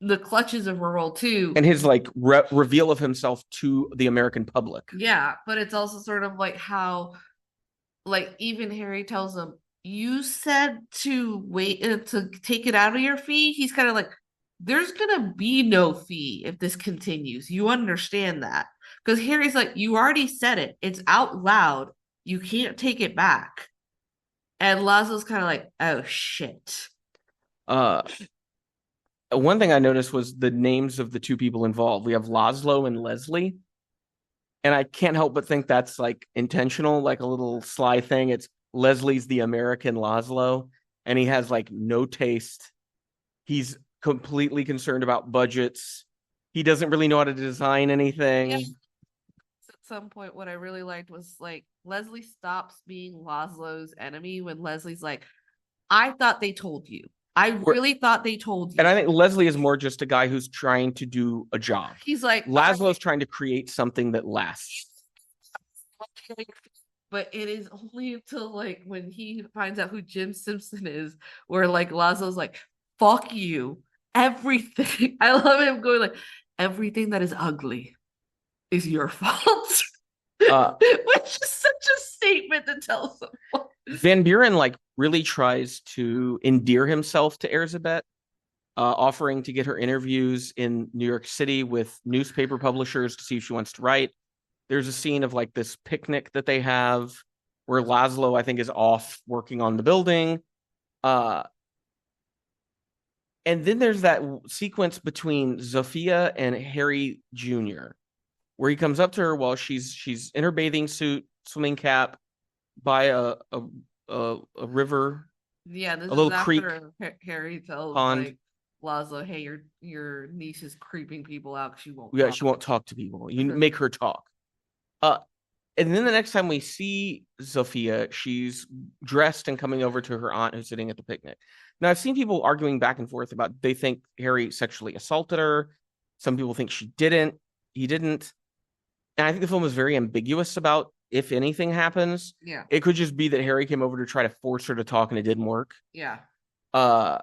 the clutches of World War II. And his like reveal of himself to the American public. Yeah, but it's also sort of like how, like, even Harry tells him, you said to wait to take it out of your fee. He's kind of like, there's gonna be no fee if this continues. You understand that? Because Harry's like, you already said it. It's out loud. You can't take it back. And Laszlo's kind of like, oh shit. One thing I noticed was the names of the two people involved. We have Laszlo and Leslie. And I can't help but think that's like intentional, like a little sly thing. It's Leslie's the American Laszlo, and he has like no taste. He's completely concerned about budgets. He doesn't really know how to design anything. Yeah. At some point, what I really liked was like Leslie stops being Laszlo's enemy when Leslie's like, I thought they told you. I really thought they told you. And I think Leslie is more just a guy who's trying to do a job. He's like, Laszlo's trying to create something that lasts. But it is only until like when he finds out who Jim Simpson is, where like Laszlo's like, fuck you. Everything. I love him going like, everything that is ugly is your fault. Which is such a statement to tell someone. Van Buren like really tries to endear himself to Erzsébet, offering to get her interviews in New York City with newspaper publishers to see if she wants to write. There's a scene of like this picnic that they have where Laszlo, I think, is off working on the building. And then there's that sequence between Sophia and Harry Jr., where he comes up to her while she's in her bathing suit, swimming cap, by a river Yeah, this A is little creek after Harry tells pond. like Laszlo, "Hey, your niece is creeping people out because she won't Yeah, talk." she won't talk to people. You make her talk. Uh, and then the next time we see Sophia, she's dressed and coming over to her aunt who's sitting at the picnic. Now, I've seen people arguing back and forth about they think Harry sexually assaulted her. Some people think she didn't. He didn't. And I think the film is very ambiguous about if anything happens. Yeah, It could just be that Harry came over to try to force her to talk and it didn't work. yeah. Uh,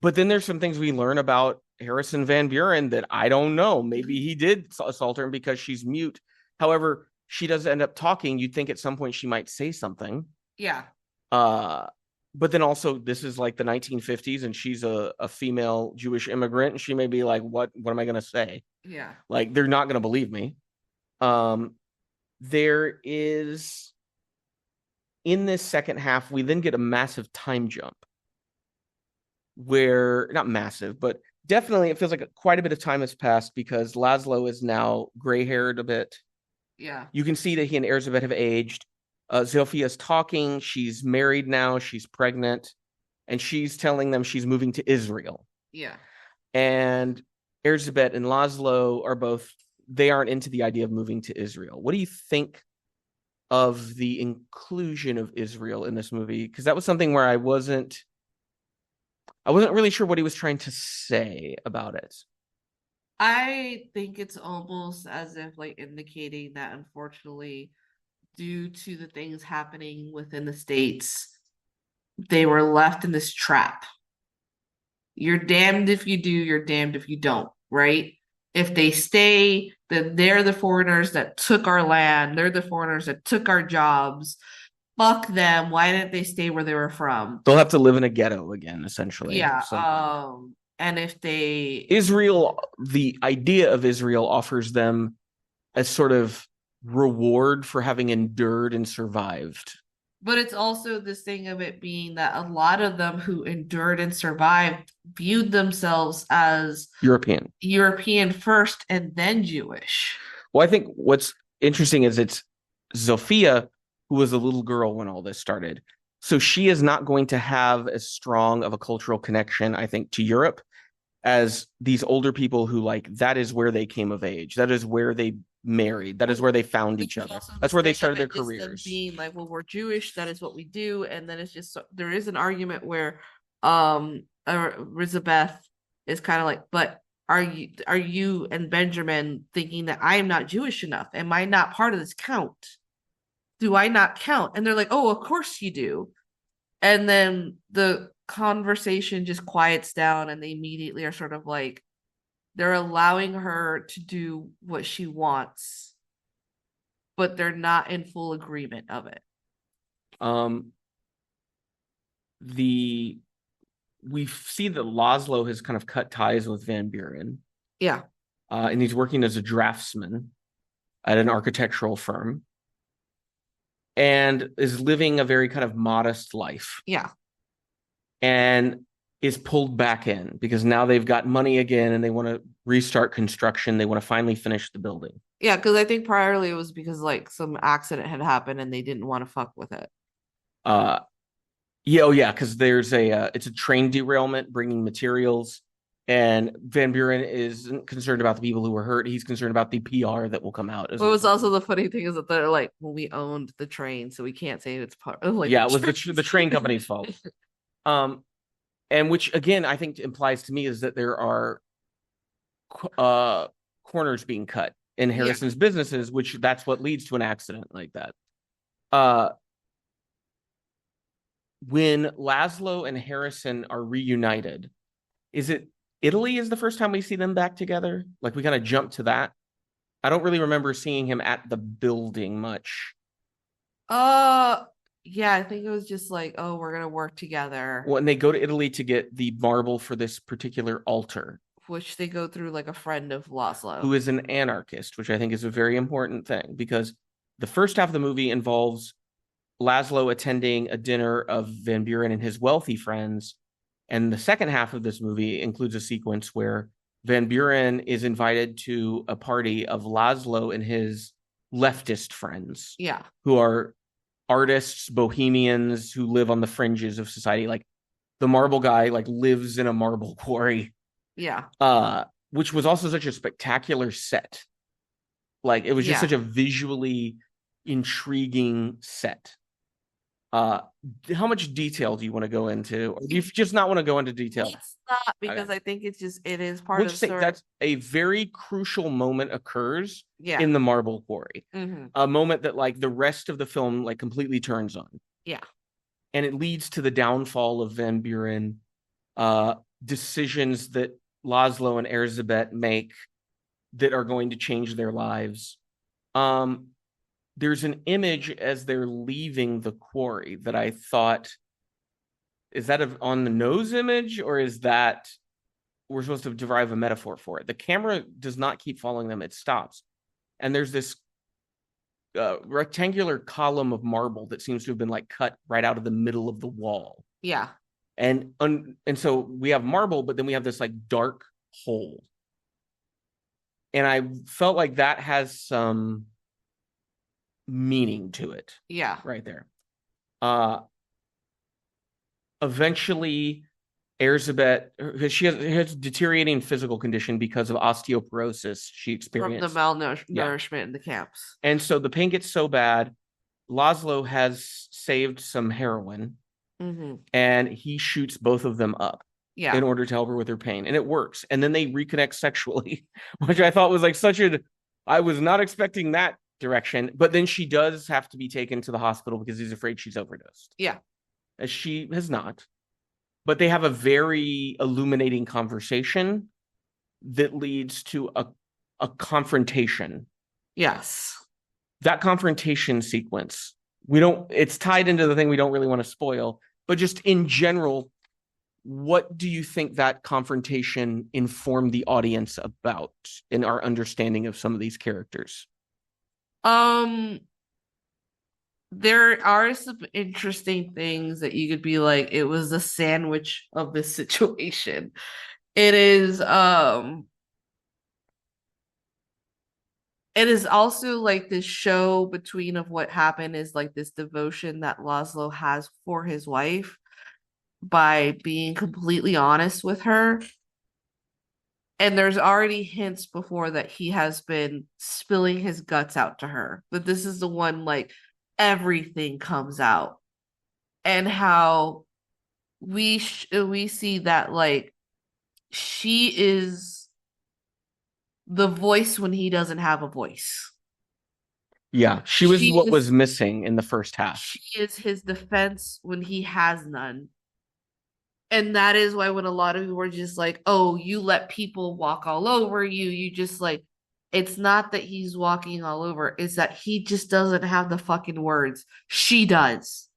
but then there's some things we learn about Harrison Van Buren that I don't know. Maybe he did assault her because she's mute. However, she does end up talking. You'd think at some point she might say something. Yeah. Uh, but then also this is like the 1950s and she's a female Jewish immigrant and she may be like, what am I going to say? Yeah. Like they're not going to believe me. There is in this second half, we then get a massive time jump where not massive, but definitely it feels like quite a bit of time has passed because Laszlo is now gray haired a bit. Yeah. You can see that he and Elizabeth have aged. Zilphia's talking. She's married now. She's pregnant. And she's telling them she's moving to Israel. Yeah. And Elizabeth and Laszlo are both, they aren't into the idea of moving to Israel. What do you think of the inclusion of Israel in this movie? Because that was something where I wasn't really sure what he was trying to say about it. I think it's almost as if like indicating that unfortunately, due to the things happening within the states, they were left in this trap. You're damned if you do, you're damned if you don't, right? If they stay, then they're the foreigners that took our land, they're the foreigners that took our jobs. Fuck them. Why didn't they stay where they were from? They'll have to live in a ghetto again, essentially. Yeah. And if they Israel, the idea of Israel offers them a sort of reward for having endured and survived. But it's also this thing of it being that a lot of them who endured and survived viewed themselves as European first and then Jewish. Well, I think what's interesting is it's Zofia, who was a little girl when all this started. So she is not going to have as strong of a cultural connection, I think, to Europe as these older people who like that is where they came of age. That is where they married. That is where they found each other. That's where they started their careers. Being like, well, we're Jewish. That is what we do. And then it's just there is an argument where Elizabeth is kind of like, but are you and Benjamin thinking that I am not Jewish enough? Am I not part of this count? Do I not count? And they're like, oh, of course you do. And then the conversation just quiets down and they immediately are sort of like, they're allowing her to do what she wants, but they're not in full agreement of it. We see that Laszlo has kind of cut ties with Van Buren. Yeah. And he's working as a draftsman at an architectural firm and is living a very kind of modest life. Yeah. And is pulled back in because now they've got money again and they want to restart construction. They want to finally finish the building. Yeah, because I think priorly it was because like some accident had happened and they didn't want to fuck with it. Yeah, because there's it's a train derailment bringing materials, and Van Buren isn't concerned about the people who were hurt. He's concerned about the PR that will come out. What was also the funny thing is that they're like, well, we owned the train, so we can't say it's part of like. Yeah, it was the train company's fault. And which again, I think implies to me is that there are corners being cut in Harrison's businesses, which that's what leads to an accident like that. When Laszlo and Harrison are reunited, is it Italy is the first time we see them back together? Like we kind of jump to that. I don't really remember seeing him at the building much. Yeah, I think it was just like, oh, we're gonna work together. When they go to Italy to get the marble for this particular altar, which they go through like a friend of Laszlo, who is an anarchist, which I think is a very important thing because the first half of the movie involves Laszlo attending a dinner of Van Buren and his wealthy friends, and the second half of this movie includes a sequence where Van Buren is invited to a party of Laszlo and his leftist friends, yeah, who are artists, bohemians who live on the fringes of society. Like the marble guy like lives in a marble quarry, Yeah. which was also such a spectacular set. Like it was just Yeah. such a visually intriguing set. How much detail do you want to go into, or do you just not want to go into detail? It's not, because Okay. I think it is part We'll of just say sort of, that's a very crucial moment occurs yeah. in the marble quarry. Mm-hmm. A moment that like the rest of the film like completely turns on. Yeah. And it leads to the downfall of Van Buren, decisions that Laszlo and Erzsébet make that are going to change their lives. There's an image as they're leaving the quarry that I thought, is that an on the nose image, or is that we're supposed to derive a metaphor for it? The camera does not keep following them, it stops. And there's this rectangular column of marble that seems to have been like cut right out of the middle of the wall. Yeah. And so we have marble, but then we have this like dark hole. And I felt like that has some meaning to it. Yeah. Right there. Eventually Erzsébet, because she has deteriorating physical condition because of osteoporosis she experienced from the malnourishment in the camps. And so the pain gets so bad, Laszlo has saved some heroin, and he shoots both of them up in order to help her with her pain, and it works. And then they reconnect sexually, which I thought was like I was not expecting that direction. But then she does have to be taken to the hospital because he's afraid she's overdosed. Yeah. As she has not. But they have a very illuminating conversation that leads to a confrontation. Yes. That confrontation sequence, it's tied into the thing we don't really want to spoil, but just in general, what do you think that confrontation informed the audience about in our understanding of some of these characters? There are some interesting things that you could be like, it was a sandwich of this situation. It is also like this show between of what happened is like this devotion that Laszlo has for his wife by being completely honest with her. And there's already hints before that he has been spilling his guts out to her. But this is the one like everything comes out. And how we see that like she is the voice when he doesn't have a voice. Yeah, she was what was missing in the first half. She is his defense when he has none. And that is why when a lot of people were just like, oh, you let people walk all over you, you just like, it's not that he's walking all over, it's that he just doesn't have the fucking words. She does.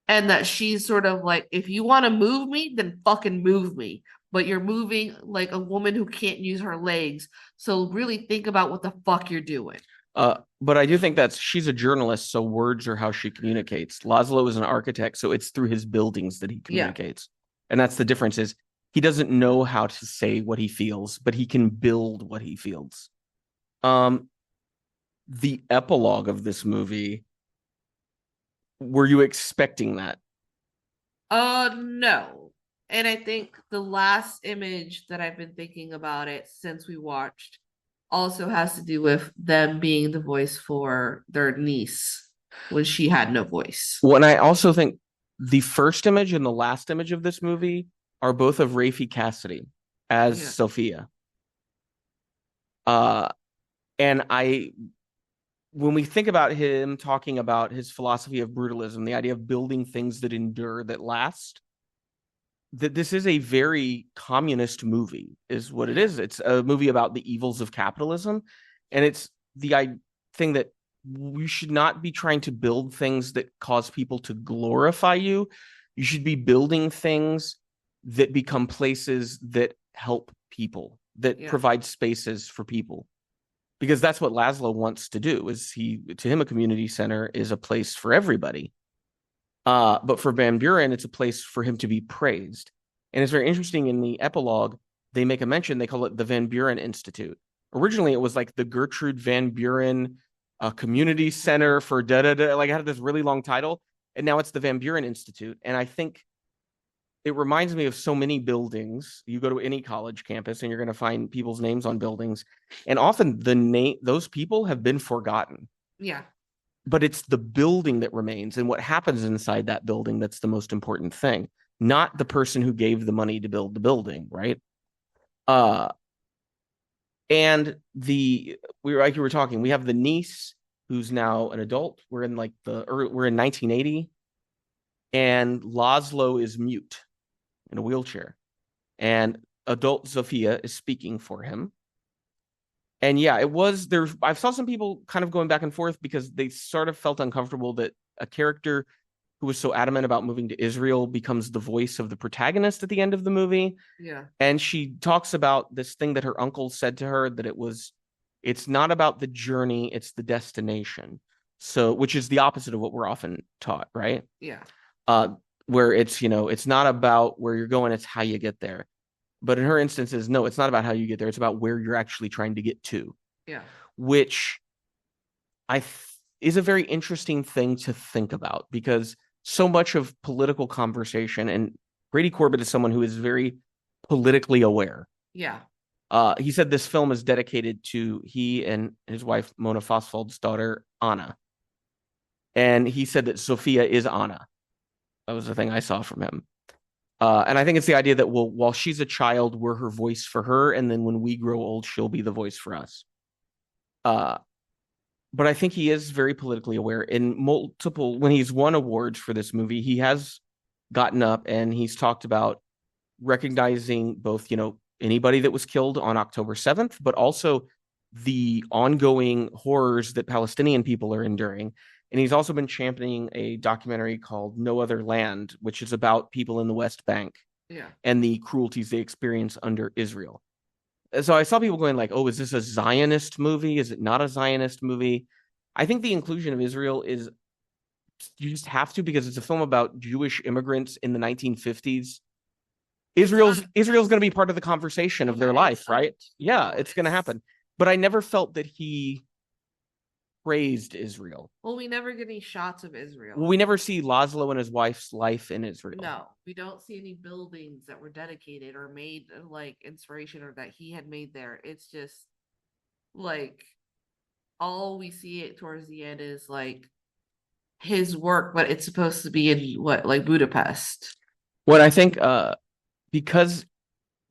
And that she's sort of like, if you want to move me, then fucking move me. But you're moving like a woman who can't use her legs. So really think about what the fuck you're doing. But I do think she's a journalist, so words are how she communicates. Laszlo is an architect, so it's through his buildings that he communicates. Yeah. And that's the difference is he doesn't know how to say what he feels, but he can build what he feels. The epilogue of this movie, were you expecting that? No. And I think the last image that I've been thinking about it since we watched also has to do with them being the voice for their niece when she had no voice. Well, and I also think the first image and the last image of this movie are both of Raffi Cassidy as Sophia. And when we think about him talking about his philosophy of brutalism, the idea of building things that endure, that last, that this is a very communist movie is what it is. It's a movie about the evils of capitalism. And it's the thing that we should not be trying to build things that cause people to glorify you. You should be building things that become places that help people, that provide spaces for people. Because that's what Laszlo wants to do. To him, a community center is a place for everybody. But for Van Buren, it's a place for him to be praised. And it's very interesting in the epilogue, they make a mention, they call it the Van Buren Institute. Originally, it was like the Gertrude Van Buren Community Center for da-da-da. Like it had this really long title. And now it's the Van Buren Institute. And I think it reminds me of so many buildings. You go to any college campus and you're going to find people's names on buildings. And often those people have been forgotten. Yeah. But it's the building that remains and what happens inside that building that's the most important thing, not the person who gave the money to build the building, right? And like you were talking, we have the niece who's now an adult. We're in 1980, and Laszlo is mute in a wheelchair, and adult Sophia is speaking for him. And yeah, it was there. I saw some people kind of going back and forth because they sort of felt uncomfortable that a character who was so adamant about moving to Israel becomes the voice of the protagonist at the end of the movie. Yeah. And she talks about this thing that her uncle said to her, that it's not about the journey, it's the destination. So, which is the opposite of what we're often taught, right? Yeah. Where it's not about where you're going, it's how you get there. But in her instances, no, it's not about how you get there. It's about where you're actually trying to get to. Yeah. Which is a very interesting thing to think about, because so much of political conversation, and Brady Corbet is someone who is very politically aware. Yeah. He said this film is dedicated to he and his wife, Mona Fosfold's daughter, Anna. And he said that Sophia is Anna. That was the thing I saw from him. And I think it's the idea that, well, while she's a child, we're her voice for her. And then when we grow old, she'll be the voice for us. But I think he is very politically aware. When he's won awards for this movie, he has gotten up and he's talked about recognizing both, anybody that was killed on October 7th, but also the ongoing horrors that Palestinian people are enduring. And he's also been championing a documentary called No Other Land, which is about people in the West Bank and the cruelties they experience under Israel. So I saw people going like, oh, is this a Zionist movie? Is it not a Zionist movie? I think the inclusion of Israel is, you just have to, because it's a film about Jewish immigrants in the 1950s. Israel's going to be part of the conversation of their life, right? Yeah, it's going to happen. But I never felt that he praised Israel. Well, we never get any shots of Israel. Well, we never see Laszlo and his wife's life in Israel. No, we don't see any buildings that were dedicated or made like inspiration or that he had made there. It's just like all we see it towards the end is like his work, but it's supposed to be in like Budapest. What I think, because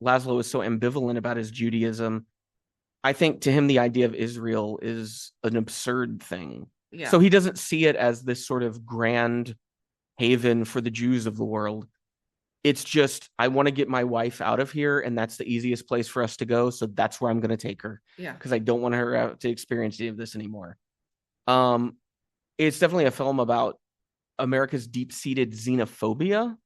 Laszlo is so ambivalent about his Judaism, I think to him the idea of Israel is an absurd thing. Yeah. So he doesn't see it as this sort of grand haven for the Jews of the world. It's just, I want to get my wife out of here, and that's the easiest place for us to go. So that's where I'm going to take her. Yeah. Because I don't want her to experience any of this anymore. It's definitely a film about America's deep-seated xenophobia,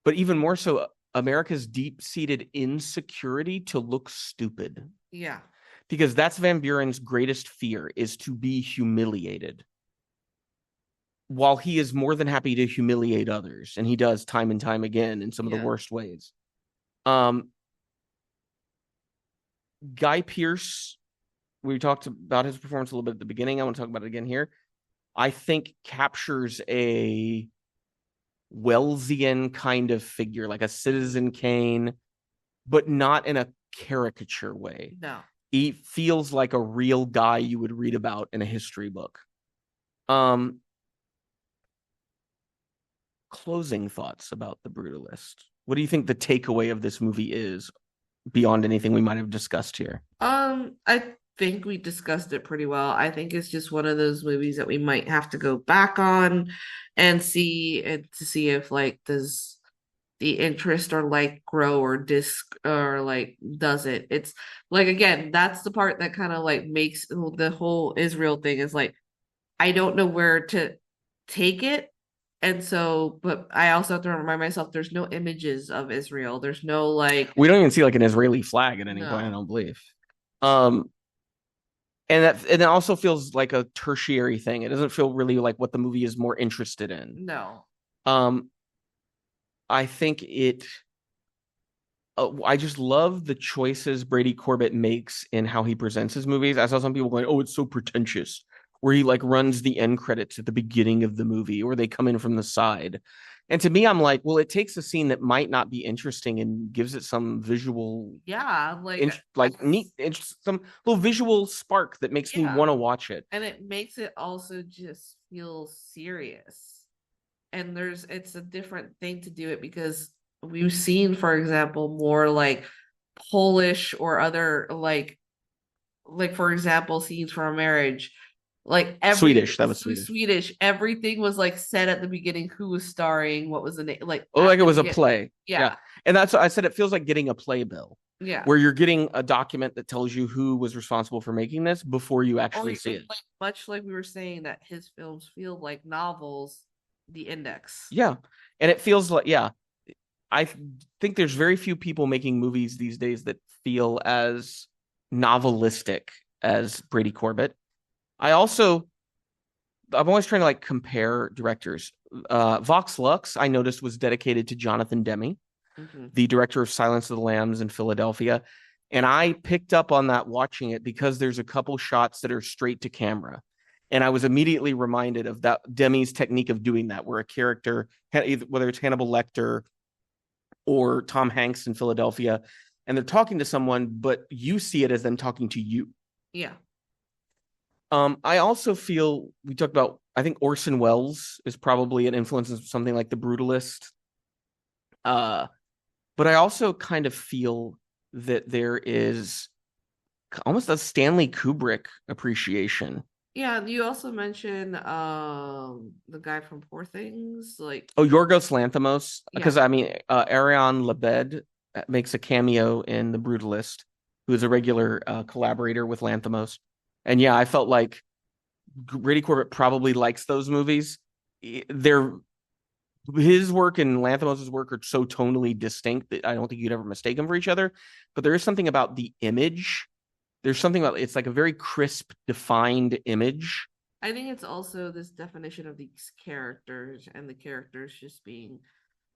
but even more so, America's deep-seated insecurity to look stupid. Yeah. Because that's Van Buren's greatest fear, is to be humiliated. While he is more than happy to humiliate others, and he does time and time again in some of the worst ways. Guy Pearce, we talked about his performance a little bit at the beginning. I want to talk about it again here. I think captures a Wellesian kind of figure, like a Citizen Kane, but not in a caricature way. No. He feels like a real guy you would read about in a history book. Closing thoughts about The Brutalist. What do you think the takeaway of this movie is, beyond anything we might have discussed here? I think we discussed it pretty well. I think it's just one of those movies that we might have to go back on and see, and to see if like does the interest or like grow or does it. It's like, again, that's the part that kind of like makes the whole Israel thing is like, I don't know where to take it. And so, but I also have to remind myself there's no images of Israel. There's no like, we don't even see like an Israeli flag at any point, I don't believe. And it also feels like a tertiary thing. It doesn't feel really like what the movie is more interested in. No. I think I just love the choices Brady Corbet makes in how he presents his movies. I saw some people going, oh, it's so pretentious, where he like runs the end credits at the beginning of the movie, or they come in from the side. And to me, I'm like, well, it takes a scene that might not be interesting and gives it some visual, Yeah, like neat, some little visual spark that makes me want to watch it. And it makes it also just feel serious. And it's a different thing to do it because we've seen, for example, more like Polish or other like for example, scenes from a marriage. Like Swedish, that was Swedish. Swedish, everything was like said at the beginning who was starring, what was the name, like like it was a play. Yeah. And that's what I said, it feels like getting a playbill. Yeah. Where you're getting a document that tells you who was responsible for making this before you actually see it. Much like we were saying that his films feel like novels, The Index. Yeah. And it feels like, I think there's very few people making movies these days that feel as novelistic as Brady Corbet. I'm always trying to like compare directors. Vox Lux, I noticed, was dedicated to Jonathan Demme, the director of Silence of the Lambs in Philadelphia. And I picked up on that watching it because there's a couple shots that are straight to camera. And I was immediately reminded of that Demme's technique of doing that, where a character, whether it's Hannibal Lecter or Tom Hanks in Philadelphia, and they're talking to someone, but you see it as them talking to you. Yeah. I also feel we talked about, I think Orson Welles is probably an influence of something like The Brutalist. But I also kind of feel that there is almost a Stanley Kubrick appreciation. Yeah, you also mentioned the guy from Poor Things, like Yorgos Lanthimos, because I mean Ariane Lebed makes a cameo in The Brutalist, who is a regular collaborator with Lanthimos. And yeah, I felt like Brady Corbet probably likes those movies. His work and Lanthimos' work are so tonally distinct that I don't think you'd ever mistake them for each other. But there is something about the image. There's something about it's like a very crisp, defined image. I think it's also this definition of these characters, and the characters just being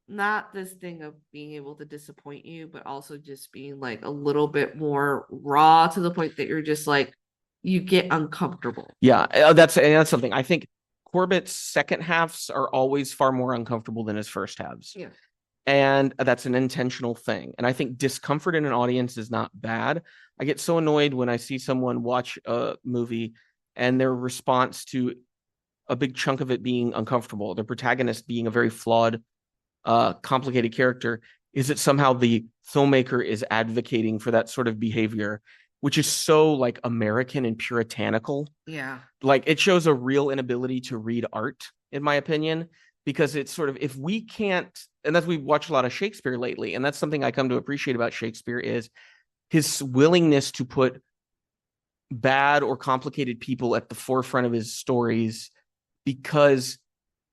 not this thing of being able to disappoint you, but also just being like a little bit more raw to the point that you're just like, you get uncomfortable. Yeah, that's something. I think Corbett's second halves are always far more uncomfortable than his first halves. Yeah. And that's an intentional thing. And I think discomfort in an audience is not bad. I get so annoyed when I see someone watch a movie and their response to a big chunk of it being uncomfortable, the protagonist being a very flawed, complicated character, is that somehow the filmmaker is advocating for that sort of behavior, which is so like American and puritanical. Yeah. Like it shows a real inability to read art, in my opinion, because it's sort of, if we can't, and that's, we've watched a lot of Shakespeare lately, and that's something I come to appreciate about Shakespeare is his willingness to put bad or complicated people at the forefront of his stories, because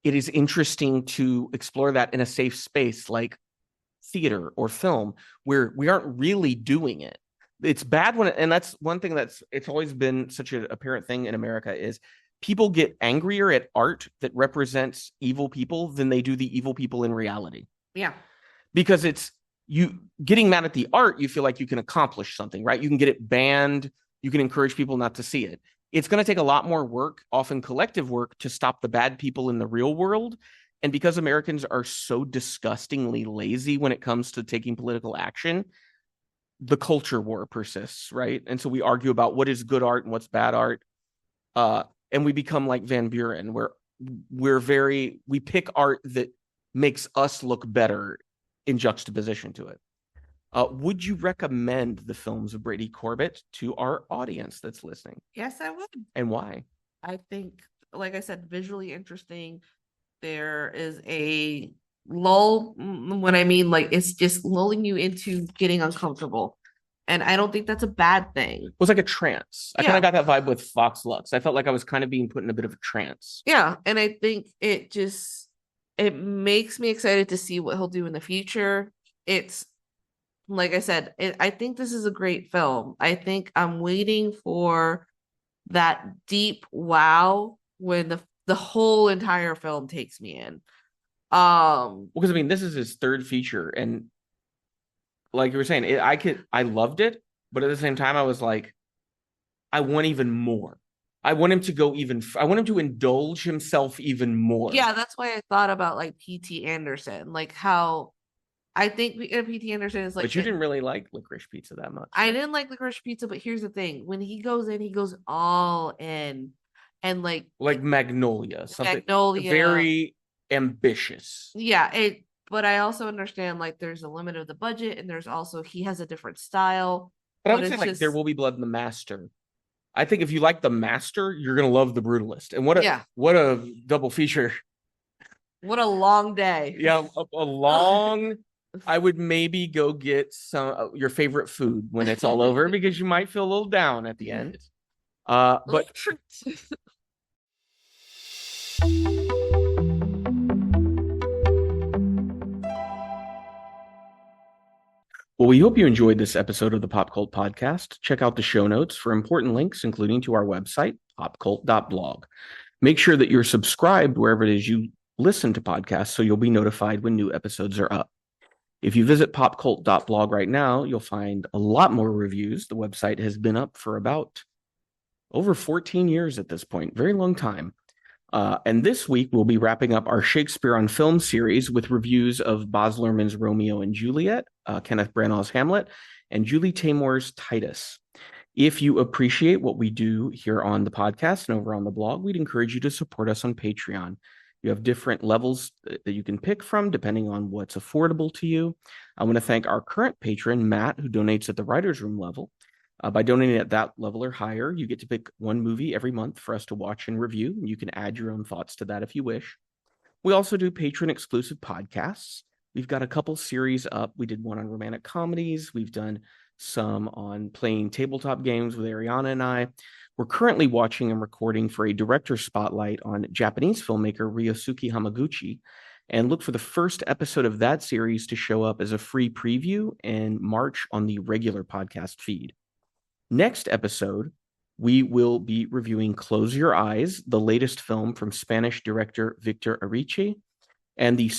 it is interesting to explore that in a safe space like theater or film, where we aren't really doing it. It's bad when, and that's one thing it's always been such an apparent thing in America, is people get angrier at art that represents evil people than they do the evil people in reality. Yeah. Because it's, you getting mad at the art, you feel like you can accomplish something, right? You can get it banned. You can encourage people not to see it. It's going to take a lot more work, often collective work, to stop the bad people in the real world. And because Americans are so disgustingly lazy when it comes to taking political action, the culture war persists, right? And so we argue about what is good art and what's bad art. And we become like Van Buren, where we pick art that makes us look better in juxtaposition to it. Would you recommend the films of Brady Corbet to our audience that's listening? Yes, I would. And why? I think, like I said, visually interesting. There is a lull. What I mean, like, it's just lulling you into getting uncomfortable. And I don't think that's a bad thing. It was like a trance. I kind of got that vibe with Vox Lux. I felt like I was kind of being put in a bit of a trance. Yeah. And I think it makes me excited to see what he'll do in the future. It's, like I said, I think this is a great film. I think I'm waiting for that deep wow when the whole entire film takes me in. Because I mean, this is his third feature, and like you were saying, I loved it, but at the same time, I was like, I want even more. I want him to go I want him to indulge himself even more. Yeah, that's why I thought about like P.T. Anderson, like how I think P.T. Anderson is like. But you didn't really like Licorice Pizza that much. I didn't like Licorice Pizza, but here's the thing: when he goes in, he goes all in, and like Magnolia, something Magnolia, very ambitious. Yeah, it. But I also understand like there's a limit of the budget, and there's also he has a different style. But I would say like There Will Be Blood in the Master. I think if you like The Master, you're gonna love The Brutalist. And what a double feature. What a long day. Yeah, a long. I would maybe go get some your favorite food when it's all over because you might feel a little down at the end. But well, we hope you enjoyed this episode of the Pop Cult Podcast. Check out the show notes for important links, including to our website, popcult.blog. Make sure that you're subscribed wherever it is you listen to podcasts so you'll be notified when new episodes are up. If you visit popcult.blog right now, you'll find a lot more reviews. The website has been up for about over 14 years at this point, very long time. And this week, we'll be wrapping up our Shakespeare on Film series with reviews of Baz Luhrmann's Romeo and Juliet, Kenneth Branagh's Hamlet, and Julie Taymor's Titus. If you appreciate what we do here on the podcast and over on the blog, we'd encourage you to support us on Patreon. You have different levels that you can pick from depending on what's affordable to you. I want to thank our current patron, Matt, who donates at the Writer's Room level. By donating at that level or higher, you get to pick one movie every month for us to watch and review. And you can add your own thoughts to that if you wish. We also do patron-exclusive podcasts. We've got a couple series up. We did one on romantic comedies. We've done some on playing tabletop games with Ariana and I. We're currently watching and recording for a director spotlight on Japanese filmmaker Ryosuke Hamaguchi, and look for the first episode of that series to show up as a free preview in March on the regular podcast feed. Next episode, we will be reviewing Close Your Eyes, the latest film from Spanish director Victor Ariche, and the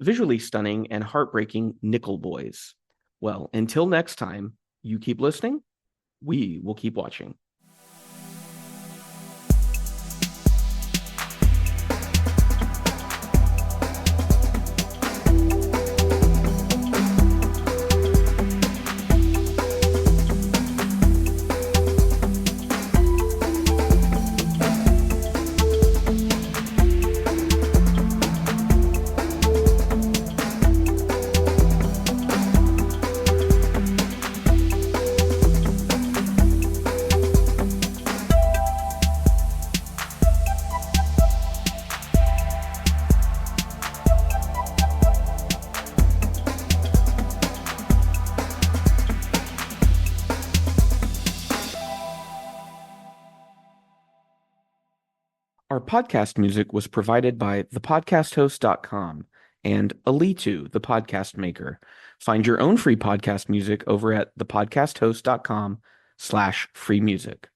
visually stunning and heartbreaking Nickel Boys. Well, until next time, you keep listening, we will keep watching. Our podcast music was provided by thepodcasthost.com and Alitu, the podcast maker. Find your own free podcast music over at thepodcasthost.com/free music.